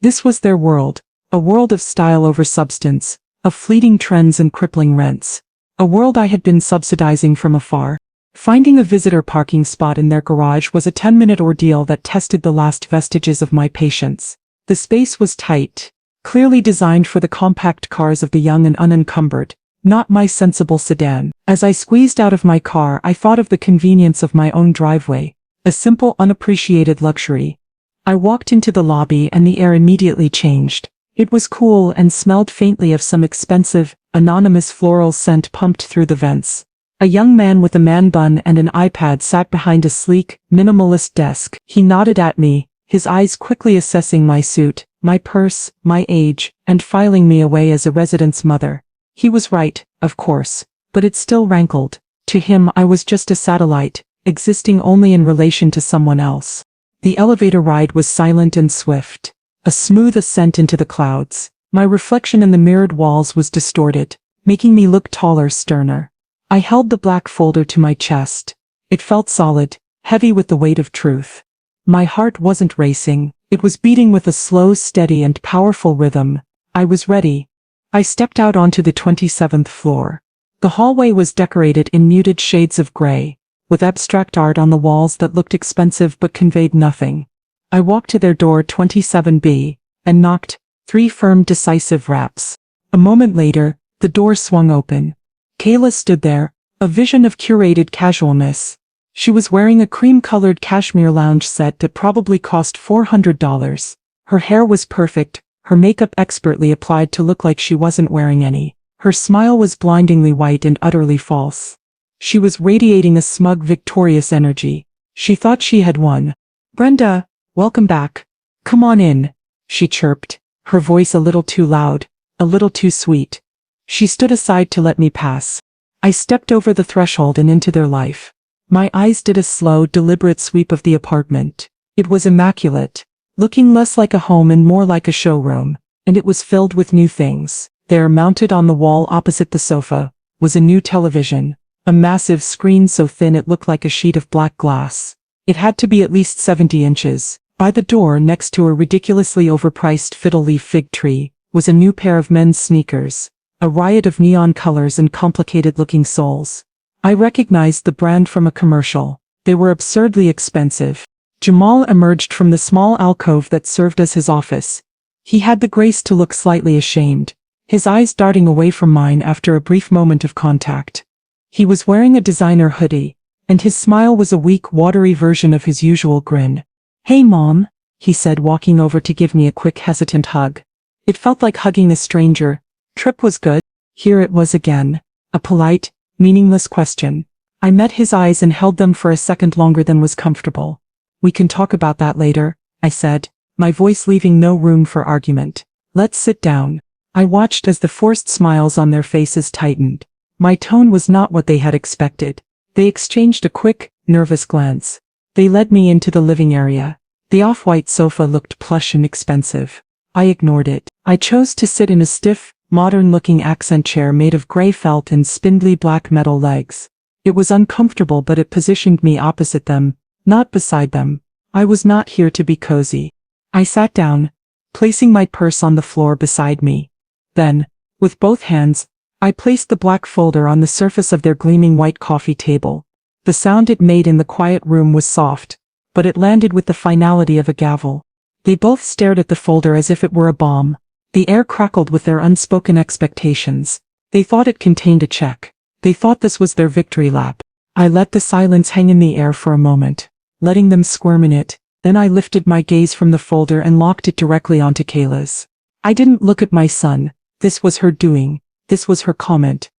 This was their world, a world of style over substance, of fleeting trends and crippling rents. A world I had been subsidizing from afar. Finding a visitor parking spot in their garage was a 10-minute ordeal that tested the last vestiges of my patience. The space was tight, clearly designed for the compact cars of the young and unencumbered, not my sensible sedan. As I squeezed out of my car, I thought of the convenience of my own driveway, a simple, unappreciated luxury. I walked into the lobby and the air immediately changed. It was cool and smelled faintly of some expensive, anonymous floral scent pumped through the vents. A young man with a man bun and an iPad sat behind a sleek, minimalist desk. He nodded at me, his eyes quickly assessing my suit, my purse, my age, and filing me away as a residence mother. He was right, of course, but it still rankled. To him I was just a satellite, existing only in relation to someone else. The elevator ride was silent and swift, a smooth ascent into the clouds. My reflection in the mirrored walls was distorted, making me look taller, sterner. I held the black folder to my chest. It felt solid, heavy with the weight of truth. My heart wasn't racing, it was beating with a slow, steady and powerful rhythm. I was ready. I stepped out onto the 27th floor. The hallway was decorated in muted shades of gray, with abstract art on the walls that looked expensive but conveyed nothing. I walked to their door 27B, and knocked, 3 firm decisive raps. A moment later, the door swung open. Kayla stood there, a vision of curated casualness. She was wearing a cream-colored cashmere lounge set that probably cost $400. Her hair was perfect, her makeup expertly applied to look like she wasn't wearing any. Her smile was blindingly white and utterly false. She was radiating a smug, victorious energy. She thought she had won. "Brenda, welcome back. Come on in," she chirped, her voice a little too loud, a little too sweet. She stood aside to let me pass. I stepped over the threshold and into their life. My eyes did a slow, deliberate sweep of the apartment. It was immaculate, looking less like a home and more like a showroom, and it was filled with new things. There, mounted on the wall opposite the sofa, was a new television, a massive screen so thin it looked like a sheet of black glass. It had to be at least 70 inches. By the door, next to a ridiculously overpriced fiddle-leaf fig tree, was a new pair of men's sneakers, a riot of neon colors and complicated-looking soles. I recognized the brand from a commercial. They were absurdly expensive. Jamal emerged from the small alcove that served as his office. He had the grace to look slightly ashamed, his eyes darting away from mine after a brief moment of contact. He was wearing a designer hoodie, and his smile was a weak, watery version of his usual grin. "Hey, Mom," he said, walking over to give me a quick, hesitant hug. It felt like hugging a stranger. "Trip was good?" Here it was again. A polite, meaningless question. I met his eyes and held them for a second longer than was comfortable. "We can talk about that later," I said, my voice leaving no room for argument. "Let's sit down." I watched as the forced smiles on their faces tightened. My tone was not what they had expected. They exchanged a quick, nervous glance. They led me into the living area. The off-white sofa looked plush and expensive. I ignored it. I chose to sit in a stiff, modern-looking accent chair made of gray felt and spindly black metal legs. It was uncomfortable, but it positioned me opposite them, not beside them. I was not here to be cozy. I sat down, placing my purse on the floor beside me. Then, with both hands, I placed the black folder on the surface of their gleaming white coffee table. The sound it made in the quiet room was soft, but it landed with the finality of a gavel. They both stared at the folder as if it were a bomb. The air crackled with their unspoken expectations. They thought it contained a check. They thought this was their victory lap. I let the silence hang in the air for a moment, letting them squirm in it. Then I lifted my gaze from the folder and locked it directly onto Kayla's. I didn't look at my son. This was her doing. This was her comment.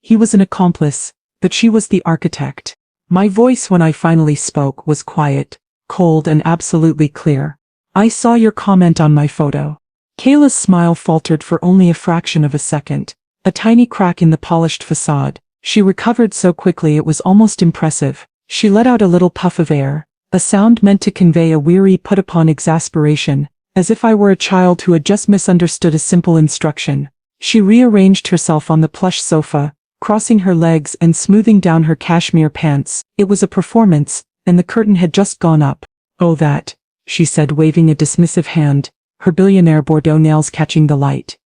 He was an accomplice, but she was the architect. My voice when I finally spoke was quiet, cold and absolutely clear. "I saw your comment on my photo." Kayla's smile faltered for only a fraction of a second, a tiny crack in the polished facade. She recovered so quickly it was almost impressive. She let out a little puff of air, a sound meant to convey a weary put-upon exasperation, as if I were a child who had just misunderstood a simple instruction. She rearranged herself on the plush sofa, crossing her legs and smoothing down her cashmere pants. It was a performance, and the curtain had just gone up. "Oh, that," she said, waving a dismissive hand, her billionaire Bordeaux nails catching the light.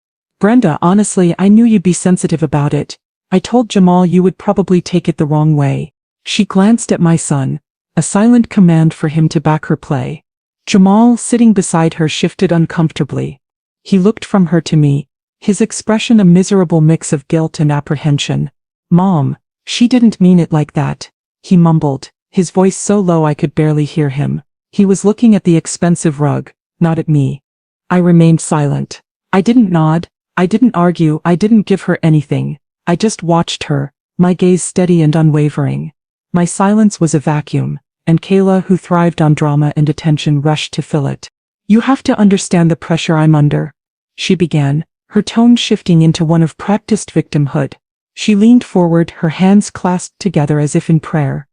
"Brenda, honestly, I knew you'd be sensitive about it. I told Jamal you would probably take it the wrong way." She glanced at my son, a silent command for him to back her play. Jamal, sitting beside her, shifted uncomfortably. He looked from her to me, his expression a miserable mix of guilt and apprehension. Mom, she didn't mean it like that, he mumbled, his voice so low I could barely hear him. He was looking at the expensive rug, not at me. I remained silent. I didn't nod, I didn't argue, I didn't give her anything. I just watched her, my gaze steady and unwavering. My silence was a vacuum, and Kayla, who thrived on drama and attention, rushed to fill it. You have to understand the pressure I'm under, she began, her tone shifting into one of practiced victimhood. She leaned forward, her hands clasped together as if in prayer.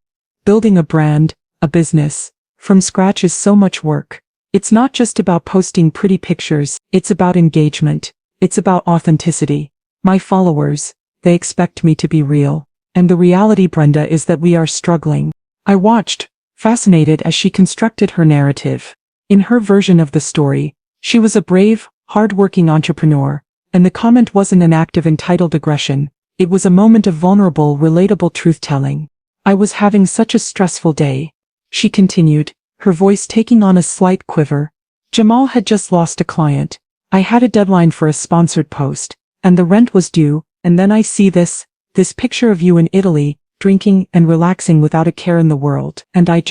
Building a brand, a business, from scratch is so much work. It's not just about posting pretty pictures, it's about engagement. It's about authenticity. My followers, they expect me to be real. And the reality, Brenda, is that we are struggling. I watched, fascinated as she constructed her narrative. In her version of the story, she was a brave, hard-working entrepreneur, and the comment wasn't an act of entitled aggression. It was a moment of vulnerable, relatable truth-telling. I was having such a stressful day, she continued, her voice taking on a slight quiver. Jamal had just lost a client. I had a deadline for a sponsored post, and the rent was due, and then I see this picture of you in Italy, drinking and relaxing without a care in the world, and I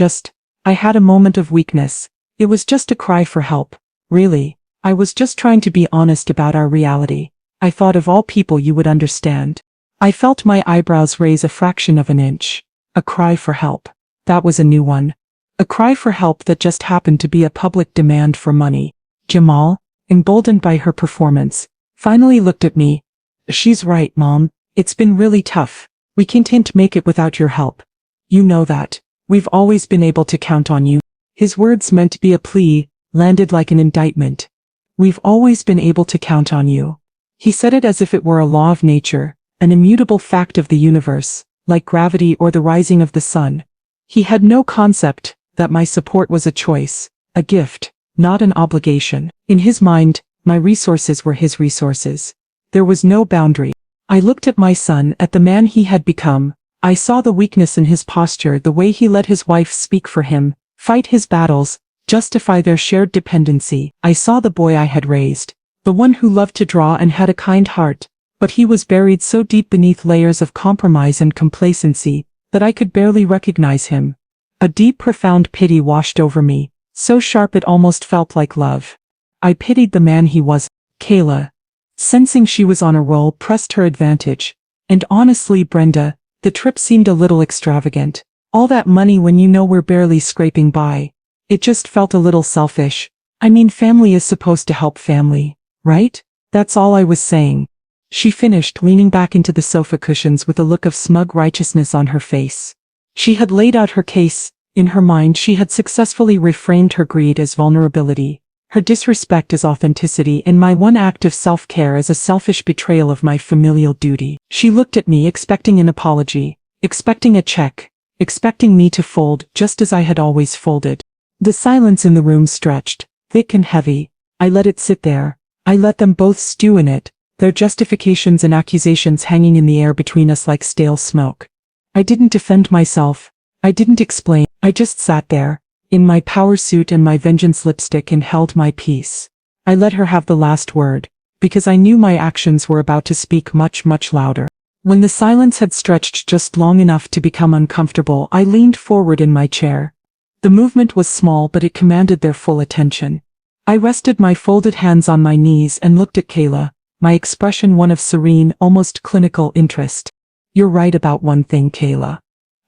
had a moment of weakness. It was just a cry for help, really. I was just trying to be honest about our reality. I thought of all people you would understand. I felt my eyebrows raise a fraction of an inch. A cry for help. That was a new one. A cry for help that just happened to be a public demand for money. Jamal, emboldened by her performance, finally looked at me. She's right, Mom. It's been really tough. We can't make it without your help. You know that. We've always been able to count on you. His words, meant to be a plea, landed like an indictment. We've always been able to count on you. He said it as if it were a law of nature, an immutable fact of the universe, like gravity or the rising of the sun. He had no concept that my support was a choice, a gift, not an obligation. In his mind, my resources were his resources. There was no boundary. I looked at my son, at the man he had become. I saw the weakness in his posture, the way he let his wife speak for him, fight his battles, justify their shared dependency. I saw the boy I had raised, the one who loved to draw and had a kind heart, but he was buried so deep beneath layers of compromise and complacency that I could barely recognize him. A deep, profound pity washed over me, so sharp it almost felt like love. I pitied the man he was. Kayla, sensing she was on a roll, pressed her advantage. And honestly, Brenda, the trip seemed a little extravagant. All that money when you know we're barely scraping by. It just felt a little selfish. I mean, family is supposed to help family, right? That's all I was saying. She finished, leaning back into the sofa cushions with a look of smug righteousness on her face. She had laid out her case. In her mind, she had successfully reframed her greed as vulnerability, her disrespect as authenticity, and my one act of self-care as a selfish betrayal of my familial duty. She looked at me, expecting an apology, expecting a check, expecting me to fold just as I had always folded. The silence in the room stretched, thick and heavy. I let it sit there. I let them both stew in it, their justifications and accusations hanging in the air between us like stale smoke. I didn't defend myself. I didn't explain. I just sat there, in my power suit and my vengeance lipstick, and held my peace. I let her have the last word, because I knew my actions were about to speak much, much louder. When the silence had stretched just long enough to become uncomfortable, I leaned forward in my chair. The movement was small, but it commanded their full attention. I rested my folded hands on my knees and looked at Kayla, my expression one of serene, almost clinical interest. You're right about one thing, Kayla,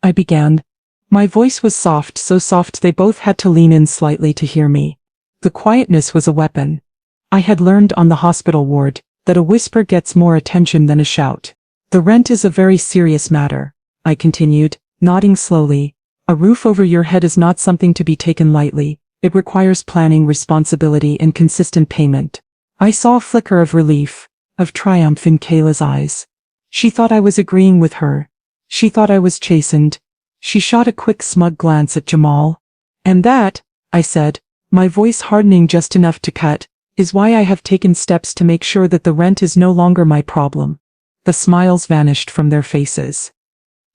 I began. My voice was soft, so soft they both had to lean in slightly to hear me. The quietness was a weapon. I had learned on the hospital ward that a whisper gets more attention than a shout. The rent is a very serious matter, I continued, nodding slowly. A roof over your head is not something to be taken lightly. It requires planning, responsibility, and consistent payment. I saw a flicker of relief, of triumph in Kayla's eyes. She thought I was agreeing with her. She thought I was chastened. She shot a quick, smug glance at Jamal. And that, I said, my voice hardening just enough to cut, is why I have taken steps to make sure that the rent is no longer my problem. The smiles vanished from their faces.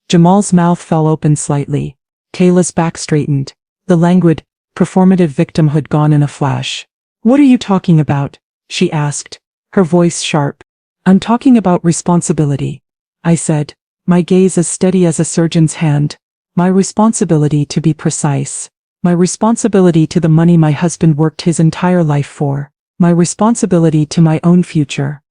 Jamal's mouth fell open slightly. Kayla's back straightened. The languid, performative victimhood gone in a flash. What are you talking about? she asked, her voice sharp. I'm talking about responsibility, I said, my gaze as steady as a surgeon's hand. My responsibility to be precise. My responsibility to the money my husband worked his entire life for. My responsibility to my own future.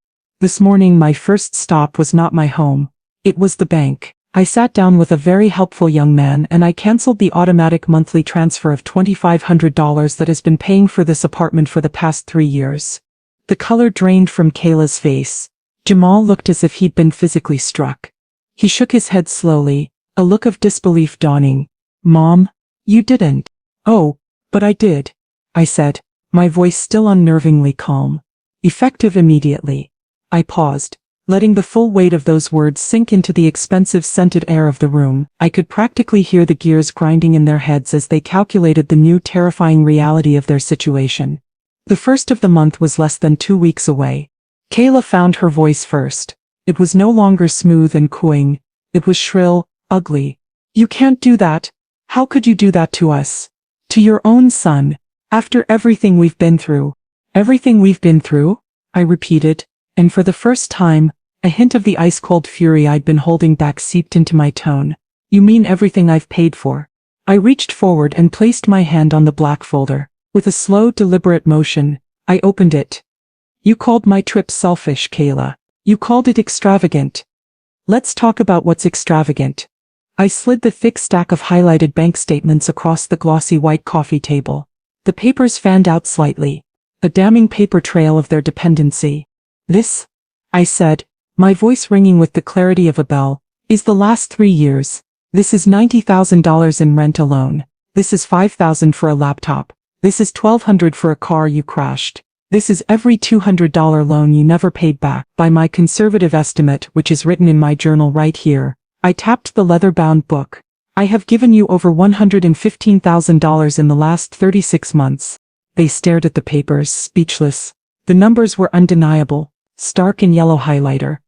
This morning my first stop was not my home. It was the bank. I sat down with a very helpful young man and I canceled the automatic monthly transfer of $2,500 that has been paying for this apartment for the past 3 years. The color drained from Kayla's face. Jamal looked as if he'd been physically struck. He shook his head slowly, a look of disbelief dawning. Mom, you didn't. Oh, but I did, I said, my voice still unnervingly calm. Effective immediately. I paused, letting the full weight of those words sink into the expensive scented air of the room. I could practically hear the gears grinding in their heads as they calculated the new terrifying reality of their situation. The first of the month was less than 2 weeks away. Kayla found her voice first. It was no longer smooth and cooing. It was shrill, ugly. You can't do that. How could you do that to us? To your own son, after everything we've been through. Everything we've been through? I repeated, and for the first time, a hint of the ice-cold fury I'd been holding back seeped into my tone. You mean everything I've paid for? I reached forward and placed my hand on the black folder. With a slow, deliberate motion, I opened it. You called my trip selfish, Kayla. You called it extravagant. Let's talk about what's extravagant. I slid the thick stack of highlighted bank statements across the glossy white coffee table. The papers fanned out slightly, a damning paper trail of their dependency. This, I said, my voice ringing with the clarity of a bell, is the last 3 years. This is $90,000 in rent alone. This is $5,000 for a laptop. This is $1,200 for a car you crashed. This is every $200 loan you never paid back. By my conservative estimate, which is written in my journal right here, I tapped the leather-bound book. I have given you over $115,000 in the last 36 months. They stared at the papers, speechless. The numbers were undeniable, stark in yellow highlighter.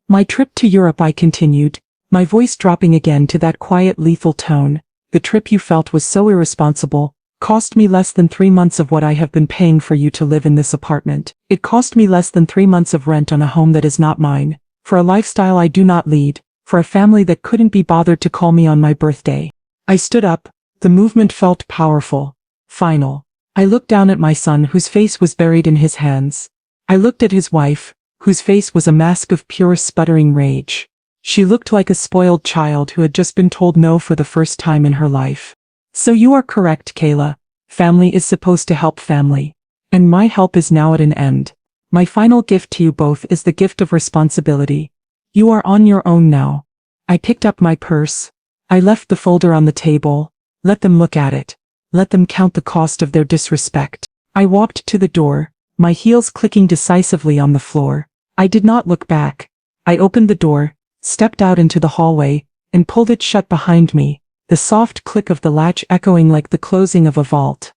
My trip to Europe, I continued, my voice dropping again to that quiet, lethal tone. The trip you felt was so irresponsible. Cost me less than 3 months of what I have been paying for you to live in this apartment. It cost me less than 3 months of rent on a home that is not mine, for a lifestyle I do not lead, for a family that couldn't be bothered to call me on my birthday. I stood up. The movement felt powerful, final. I looked down at my son whose face was buried in his hands. I looked at his wife, whose face was a mask of pure sputtering rage. She looked like a spoiled child who had just been told no for the first time in her life. So you are correct, Kayla. Family is supposed to help family. And my help is now at an end. My final gift to you both is the gift of responsibility. You are on your own now. I picked up my purse. I left the folder on the table. Let them look at it. Let them count the cost of their disrespect. I walked to the door, my heels clicking decisively on the floor. I did not look back. I opened the door, stepped out into the hallway, and pulled it shut behind me. The soft click of the latch echoing like the closing of a vault.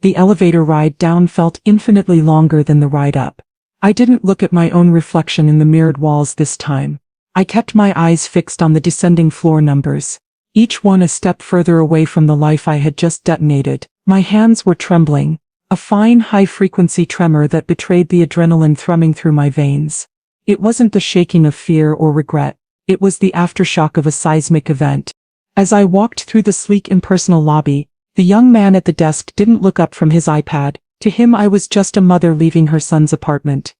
The elevator ride down felt infinitely longer than the ride up. I didn't look at my own reflection in the mirrored walls this time. I kept my eyes fixed on the descending floor numbers, each one a step further away from the life I had just detonated. My hands were trembling, a fine high-frequency tremor that betrayed the adrenaline thrumming through my veins. It wasn't the shaking of fear or regret, it was the aftershock of a seismic event. As I walked through the sleek impersonal lobby, the young man at the desk didn't look up from his iPad. To him I was just a mother leaving her son's apartment.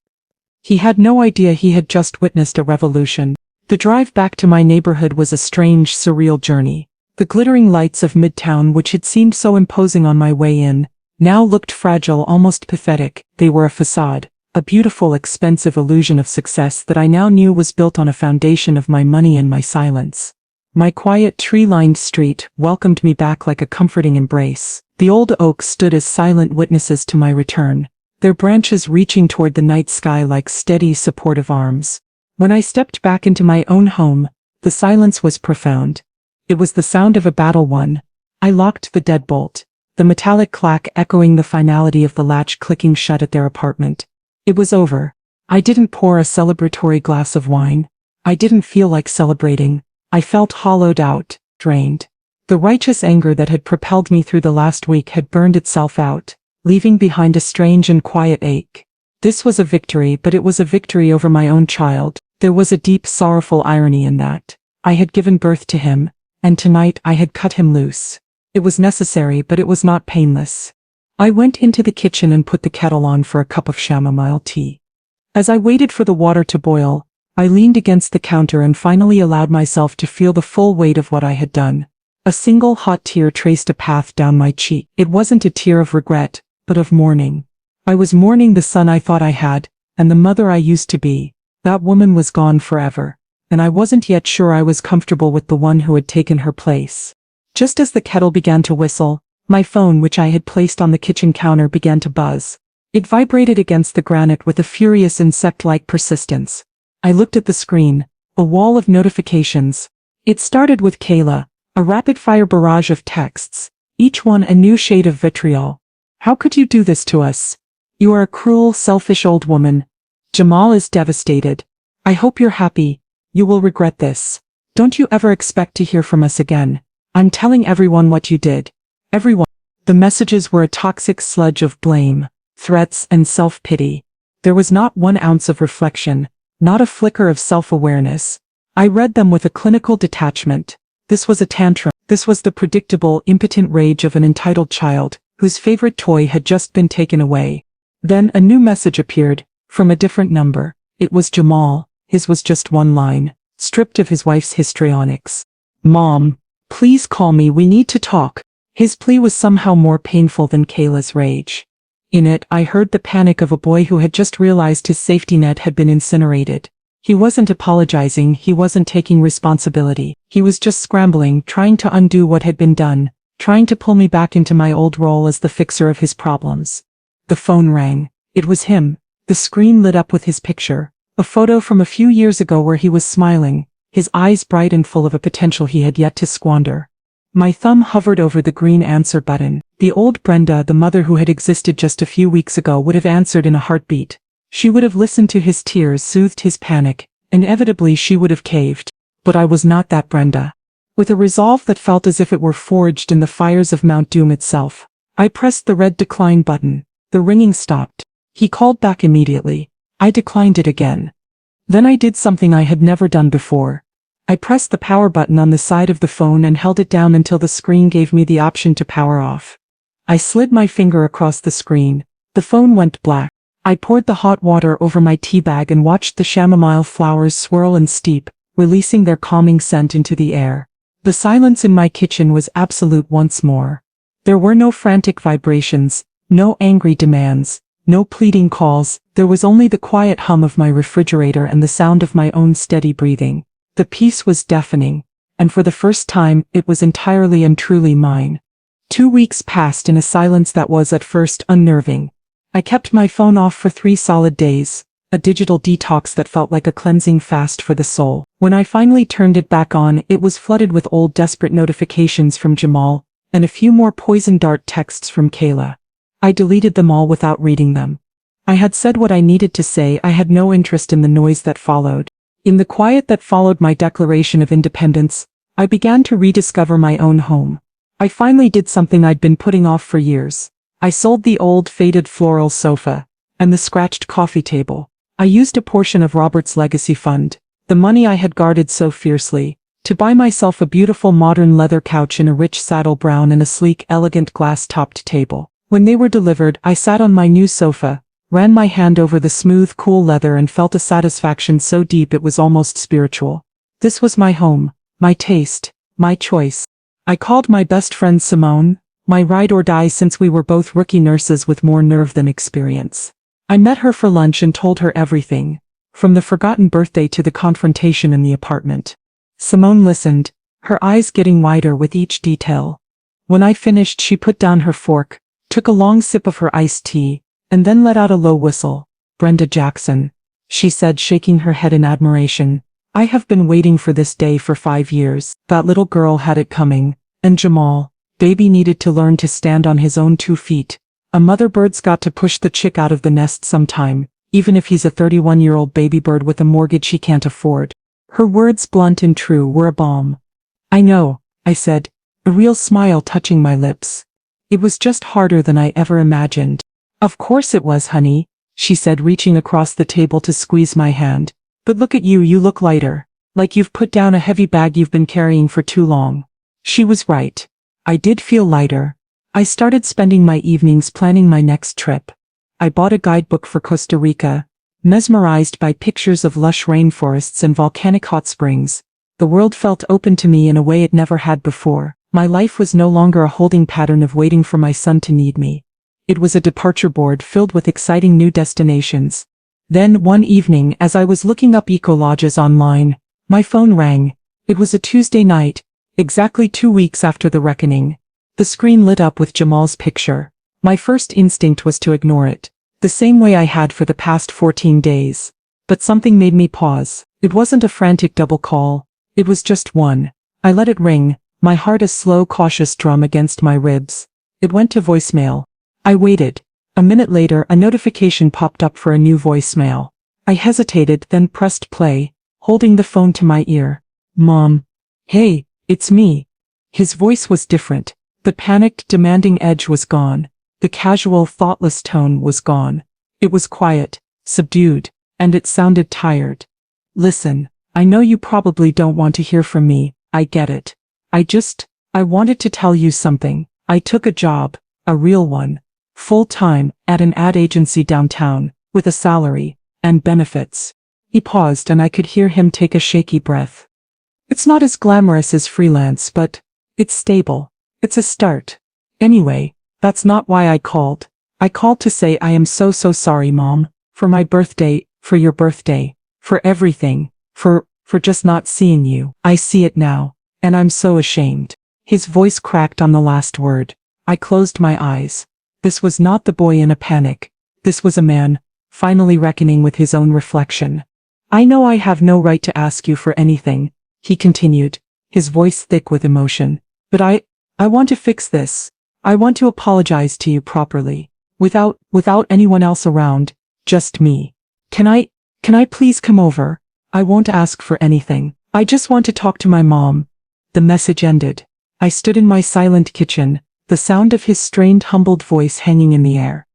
He had no idea he had just witnessed a revolution. The drive back to my neighborhood was a strange, surreal journey. The glittering lights of Midtown, which had seemed so imposing on my way in, now looked fragile, almost pathetic. They were a facade, a beautiful, expensive illusion of success that I now knew was built on a foundation of my money and my silence. My quiet, tree-lined street welcomed me back like a comforting embrace. The old oaks stood as silent witnesses to my return, their branches reaching toward the night sky like steady, supportive arms. When I stepped back into my own home, the silence was profound. It was the sound of a battle won. I locked the deadbolt, the metallic clack echoing the finality of the latch clicking shut at their apartment. It was over. I didn't pour a celebratory glass of wine. I didn't feel like celebrating. I felt hollowed out, drained. The righteous anger that had propelled me through the last week had burned itself out, leaving behind a strange and quiet ache. This was a victory, but it was a victory over my own child. There was a deep, sorrowful irony in that. I had given birth to him, and tonight I had cut him loose. It was necessary, but it was not painless. I went into the kitchen and put the kettle on for a cup of chamomile tea. As I waited for the water to boil, I leaned against the counter and finally allowed myself to feel the full weight of what I had done. A single hot tear traced a path down my cheek. It wasn't a tear of regret, but of mourning. I was mourning the son I thought I had, and the mother I used to be. That woman was gone forever, and I wasn't yet sure I was comfortable with the one who had taken her place. Just as the kettle began to whistle, my phone, which I had placed on the kitchen counter, began to buzz. It vibrated against the granite with a furious insect-like persistence. I looked at the screen, a wall of notifications. It started with Kayla, a rapid-fire barrage of texts, each one a new shade of vitriol. How could you do this to us? You are a cruel, selfish old woman. Jamal is devastated. I hope you're happy. You will regret this. Don't you ever expect to hear from us again. I'm telling everyone what you did. Everyone. The messages were a toxic sludge of blame, threats, and self-pity. There was not 1 ounce of reflection, not a flicker of self-awareness. I read them with a clinical detachment. This was a tantrum. This was the predictable, impotent rage of an entitled child, whose favorite toy had just been taken away. Then a new message appeared, from a different number. It was Jamal. His was just 1 line, stripped of his wife's histrionics. Mom, please call me, we need to talk. His plea was somehow more painful than Kayla's rage. In it, I heard the panic of a boy who had just realized his safety net had been incinerated. He wasn't apologizing, he wasn't taking responsibility. He was just scrambling, trying to undo what had been done, trying to pull me back into my old role as the fixer of his problems. The phone rang. It was him. The screen lit up with his picture, a photo from a few years ago where he was smiling, his eyes bright and full of a potential he had yet to squander. My thumb hovered over the green answer button. The old Brenda, the mother who had existed just a few weeks ago, would have answered in a heartbeat. She would have listened to his tears, soothed his panic. Inevitably she would have caved. But I was not that Brenda. With a resolve that felt as if it were forged in the fires of Mount Doom itself, I pressed the red decline button. The ringing stopped. He called back immediately. I declined it again. Then I did something I had never done before. I pressed the power button on the side of the phone and held it down until the screen gave me the option to power off. I slid my finger across the screen. The phone went black. I poured the hot water over my tea bag and watched the chamomile flowers swirl and steep, releasing their calming scent into the air. The silence in my kitchen was absolute once more. There were no frantic vibrations, no angry demands, no pleading calls. There was only the quiet hum of my refrigerator and the sound of my own steady breathing. The peace was deafening, and for the first time, it was entirely and truly mine. 2 weeks passed in a silence that was at first unnerving. I kept my phone off for 3 solid days, a digital detox that felt like a cleansing fast for the soul. When I finally turned it back on, it was flooded with old desperate notifications from Jamal, and a few more poison dart texts from Kayla. I deleted them all without reading them. I had said what I needed to say. I had no interest in the noise that followed. In the quiet that followed my declaration of independence, I began to rediscover my own home. I finally did something I'd been putting off for years. I sold the old faded floral sofa and the scratched coffee table. I used a portion of Robert's legacy fund, the money I had guarded so fiercely, to buy myself a beautiful modern leather couch in a rich saddle brown and a sleek, elegant glass-topped table. When they were delivered, I sat on my new sofa, ran my hand over the smooth, cool leather and felt a satisfaction so deep it was almost spiritual. This was my home, my taste, my choice. I called my best friend Simone, my ride or die since we were both rookie nurses with more nerve than experience. I met her for lunch and told her everything, from the forgotten birthday to the confrontation in the apartment. Simone listened, her eyes getting wider with each detail. When I finished, she put down her fork, took a long sip of her iced tea, and then let out a low whistle. Brenda Jackson, she said, shaking her head in admiration. I have been waiting for this day for 5 years. That little girl had it coming, and Jamal, baby, needed to learn to stand on his own 2 feet. A mother bird's got to push the chick out of the nest sometime, even if he's a 31-year-old baby bird with a mortgage he can't afford. Her words, blunt and true, were a balm. I know, I said, a real smile touching my lips. It was just harder than I ever imagined. Of course it was, honey. she said, reaching across the table to squeeze my hand. But look at you, you look lighter. Like you've put down a heavy bag you've been carrying for too long. She was right. I did feel lighter. I started spending my evenings planning my next trip. I bought a guidebook for Costa Rica, mesmerized by pictures of lush rainforests and volcanic hot springs. The world felt open to me in a way it never had before. My life was no longer a holding pattern of waiting for my son to need me. It was a departure board filled with exciting new destinations. Then one evening, as I was looking up eco-lodges online, my phone rang. It was a Tuesday night, exactly 2 weeks after the reckoning. The screen lit up with Jamal's picture. My first instinct was to ignore it, the same way I had for the past 14 days. But something made me pause. It wasn't a frantic double call. It was just one. I let it ring, my heart a slow, cautious drum against my ribs. It went to voicemail. I waited. A minute later, a notification popped up for a new voicemail. I hesitated, then pressed play, holding the phone to my ear. Mom. Hey, it's me. His voice was different. The panicked, demanding edge was gone. The casual, thoughtless tone was gone. It was quiet, subdued, and it sounded tired. Listen, I know you probably don't want to hear from me, I get it. I wanted to tell you something. I took a job, a real one, full-time, at an ad agency downtown, with a salary, and benefits. He paused and I could hear him take a shaky breath. It's not as glamorous as freelance, but it's stable. It's a start. Anyway, that's not why I called. I called to say I am so sorry, Mom, for my birthday, for your birthday, for everything, for just not seeing you. I see it now, and I'm so ashamed. His voice cracked on the last word. I closed my eyes. This was not the boy in a panic. This was a man, finally reckoning with his own reflection. I know I have no right to ask you for anything, he continued, his voice thick with emotion. But I want to fix this. I want to apologize to you properly. Without anyone else around, just me. Can I please come over? I won't ask for anything. I just want to talk to my mom. The message ended. I stood in my silent kitchen, the sound of his strained, humbled voice hanging in the air.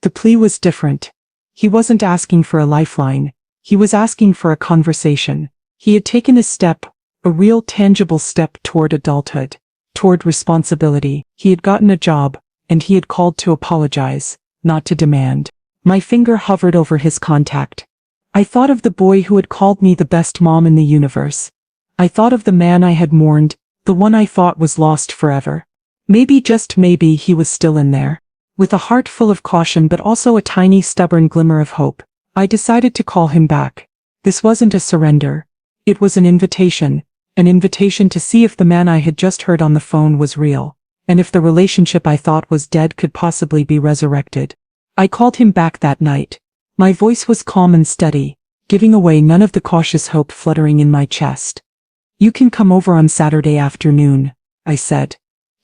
The plea was different. He wasn't asking for a lifeline. He was asking for a conversation. He had taken a step, a real tangible step toward adulthood, toward responsibility. He had gotten a job, and he had called to apologize, not to demand. My finger hovered over his contact. I thought of the boy who had called me the best mom in the universe. I thought of the man I had mourned, the one I thought was lost forever. Maybe, just maybe, he was still in there. With a heart full of caution but also a tiny stubborn glimmer of hope, I decided to call him back. This wasn't a surrender. It was an invitation to see if the man I had just heard on the phone was real, and if the relationship I thought was dead could possibly be resurrected. I called him back that night. My voice was calm and steady, giving away none of the cautious hope fluttering in my chest. You can come over on Saturday afternoon, I said.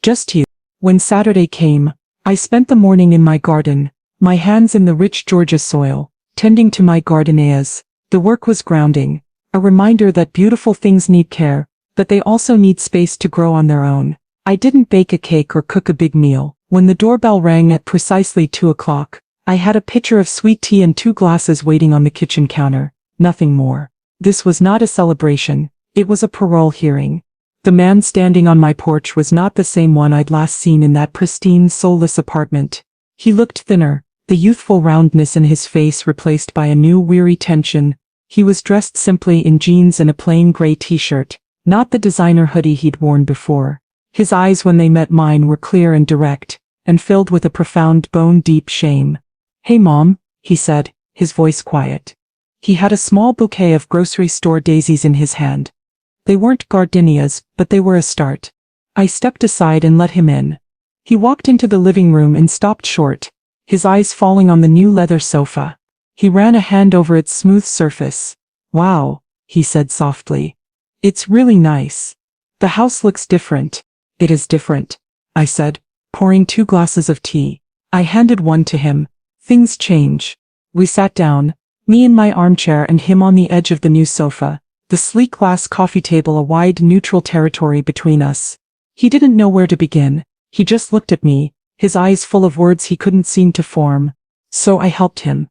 Just you. When Saturday came, I spent the morning in my garden, my hands in the rich Georgia soil, tending to my gardenias. The work was grounding, a reminder that beautiful things need care, but they also need space to grow on their own. I didn't bake a cake or cook a big meal. When the doorbell rang at precisely 2 o'clock, I had a pitcher of sweet tea and 2 glasses waiting on the kitchen counter, nothing more. This was not a celebration, it was a parole hearing. The man standing on my porch was not the same one I'd last seen in that pristine, soulless apartment. He looked thinner, the youthful roundness in his face replaced by a new weary tension. He was dressed simply in jeans and a plain gray t-shirt, not the designer hoodie he'd worn before. His eyes, when they met mine, were clear and direct, and filled with a profound, bone-deep shame. Hey Mom, he said, his voice quiet. He had a small bouquet of grocery store daisies in his hand. They weren't gardenias, but they were a start. I stepped aside and let him in. He walked into the living room and stopped short, his eyes falling on the new leather sofa. He ran a hand over its smooth surface. Wow, he said softly. It's really nice. The house looks different. It is different, I said, pouring 2 glasses of tea. I handed one to him. Things change. We sat down, me in my armchair and him on the edge of the new sofa, the sleek glass coffee table a wide neutral territory between us. He didn't know where to begin. He just looked at me, his eyes full of words he couldn't seem to form. So I helped him.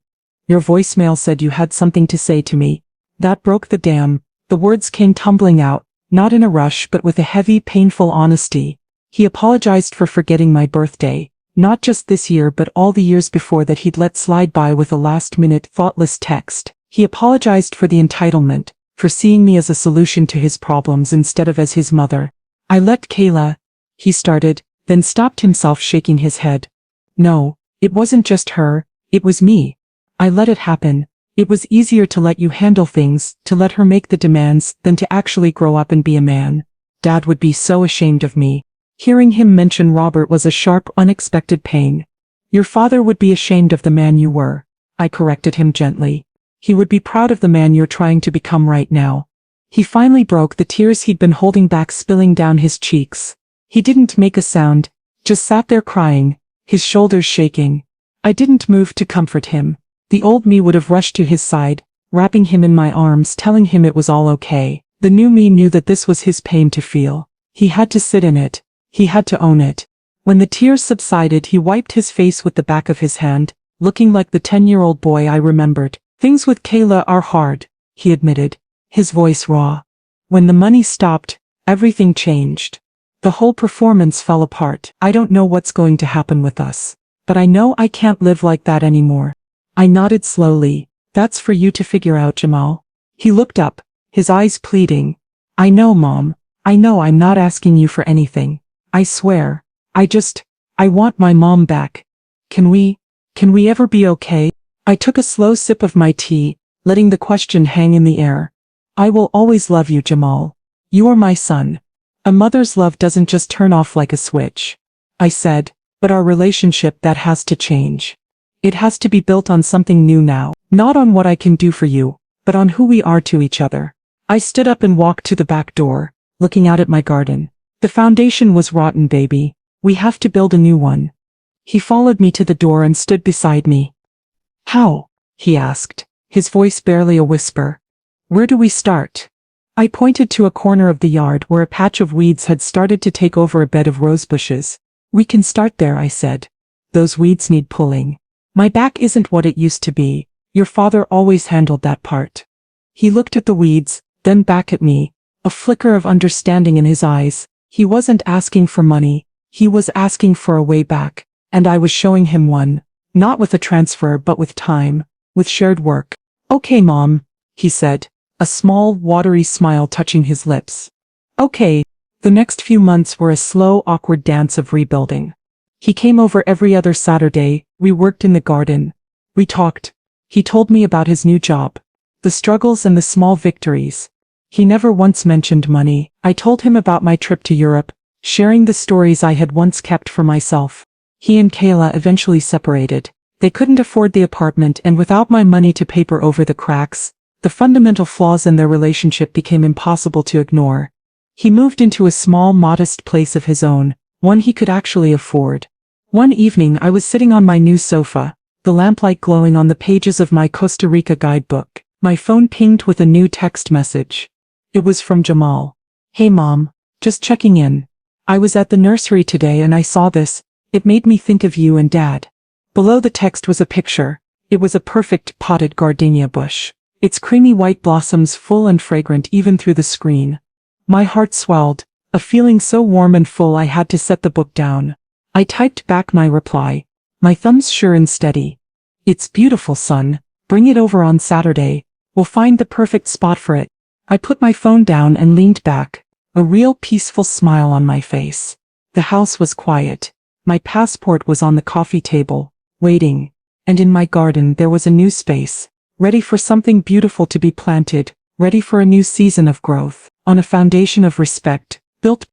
Your voicemail said you had something to say to me. That broke the dam. The words came tumbling out, not in a rush but with a heavy, painful honesty. He apologized for forgetting my birthday, not just this year but all the years before that he'd let slide by with a last-minute, thoughtless text. He apologized for the entitlement, for seeing me as a solution to his problems instead of as his mother. I let Kayla, he started, then stopped himself, shaking his head. No, it wasn't just her, it was me. I let it happen. It was easier to let you handle things, to let her make the demands, than to actually grow up and be a man. Dad would be so ashamed of me. Hearing him mention Robert was a sharp, unexpected pain. Your father would be ashamed of the man you were. I corrected him gently. He would be proud of the man you're trying to become right now. He finally broke, the tears he'd been holding back spilling down his cheeks. He didn't make a sound, just sat there crying, his shoulders shaking. I didn't move to comfort him. The old me would have rushed to his side, wrapping him in my arms, telling him it was all okay. The new me knew that this was his pain to feel. He had to sit in it. He had to own it. When the tears subsided, he wiped his face with the back of his hand, looking like the 10-year-old boy I remembered. Things with Kayla are hard, he admitted, his voice raw. When the money stopped, everything changed. The whole performance fell apart. I don't know what's going to happen with us, but I know I can't live like that anymore. I nodded slowly. That's for you to figure out, Jamal. He looked up, his eyes pleading. I know, Mom. I know I'm not asking you for anything. I swear. I want my mom back. Can we ever be okay? I took a slow sip of my tea, letting the question hang in the air. I will always love you, Jamal. You are my son. A mother's love doesn't just turn off like a switch. I said, but our relationship, that has to change. It has to be built on something new now, not on what I can do for you, but on who we are to each other. I stood up and walked to the back door, looking out at my garden. The foundation was rotten, baby. We have to build a new one. He followed me to the door and stood beside me. How? He asked, his voice barely a whisper. Where do we start? I pointed to a corner of the yard where a patch of weeds had started to take over a bed of rose bushes. We can start there, I said. Those weeds need pulling. My back isn't what it used to be. Your father always handled that part. He looked at the weeds, then back at me, a flicker of understanding in his eyes. He wasn't asking for money. He was asking for a way back, and I was showing him one. Not with a transfer but with time, with shared work. Okay, Mom, he said, a small, watery smile touching his lips. Okay. The next few months were a slow, awkward dance of rebuilding. He came over every other Saturday. We worked in the garden. We talked. He told me about his new job, the struggles and the small victories. He never once mentioned money. I told him about my trip to Europe, sharing the stories I had once kept for myself. He and Kayla eventually separated. They couldn't afford the apartment, and without my money to paper over the cracks, the fundamental flaws in their relationship became impossible to ignore. He moved into a small, modest place of his own, one he could actually afford. One evening I was sitting on my new sofa, the lamplight glowing on the pages of my Costa Rica guidebook. My phone pinged with a new text message. It was from Jamal. Hey Mom, just checking in. I was at the nursery today and I saw this. It made me think of you and Dad. Below the text was a picture. It was a perfect potted gardenia bush. Its creamy white blossoms full and fragrant even through the screen. My heart swelled, a feeling so warm and full I had to set the book down. I typed back my reply, my thumbs sure and steady. It's beautiful, son. Bring it over on Saturday. We'll find the perfect spot for it. I put my phone down and leaned back, a real peaceful smile on my face. The house was quiet. My passport was on the coffee table, waiting. And in my garden there was a new space, ready for something beautiful to be planted, ready for a new season of growth, on a foundation of respect, built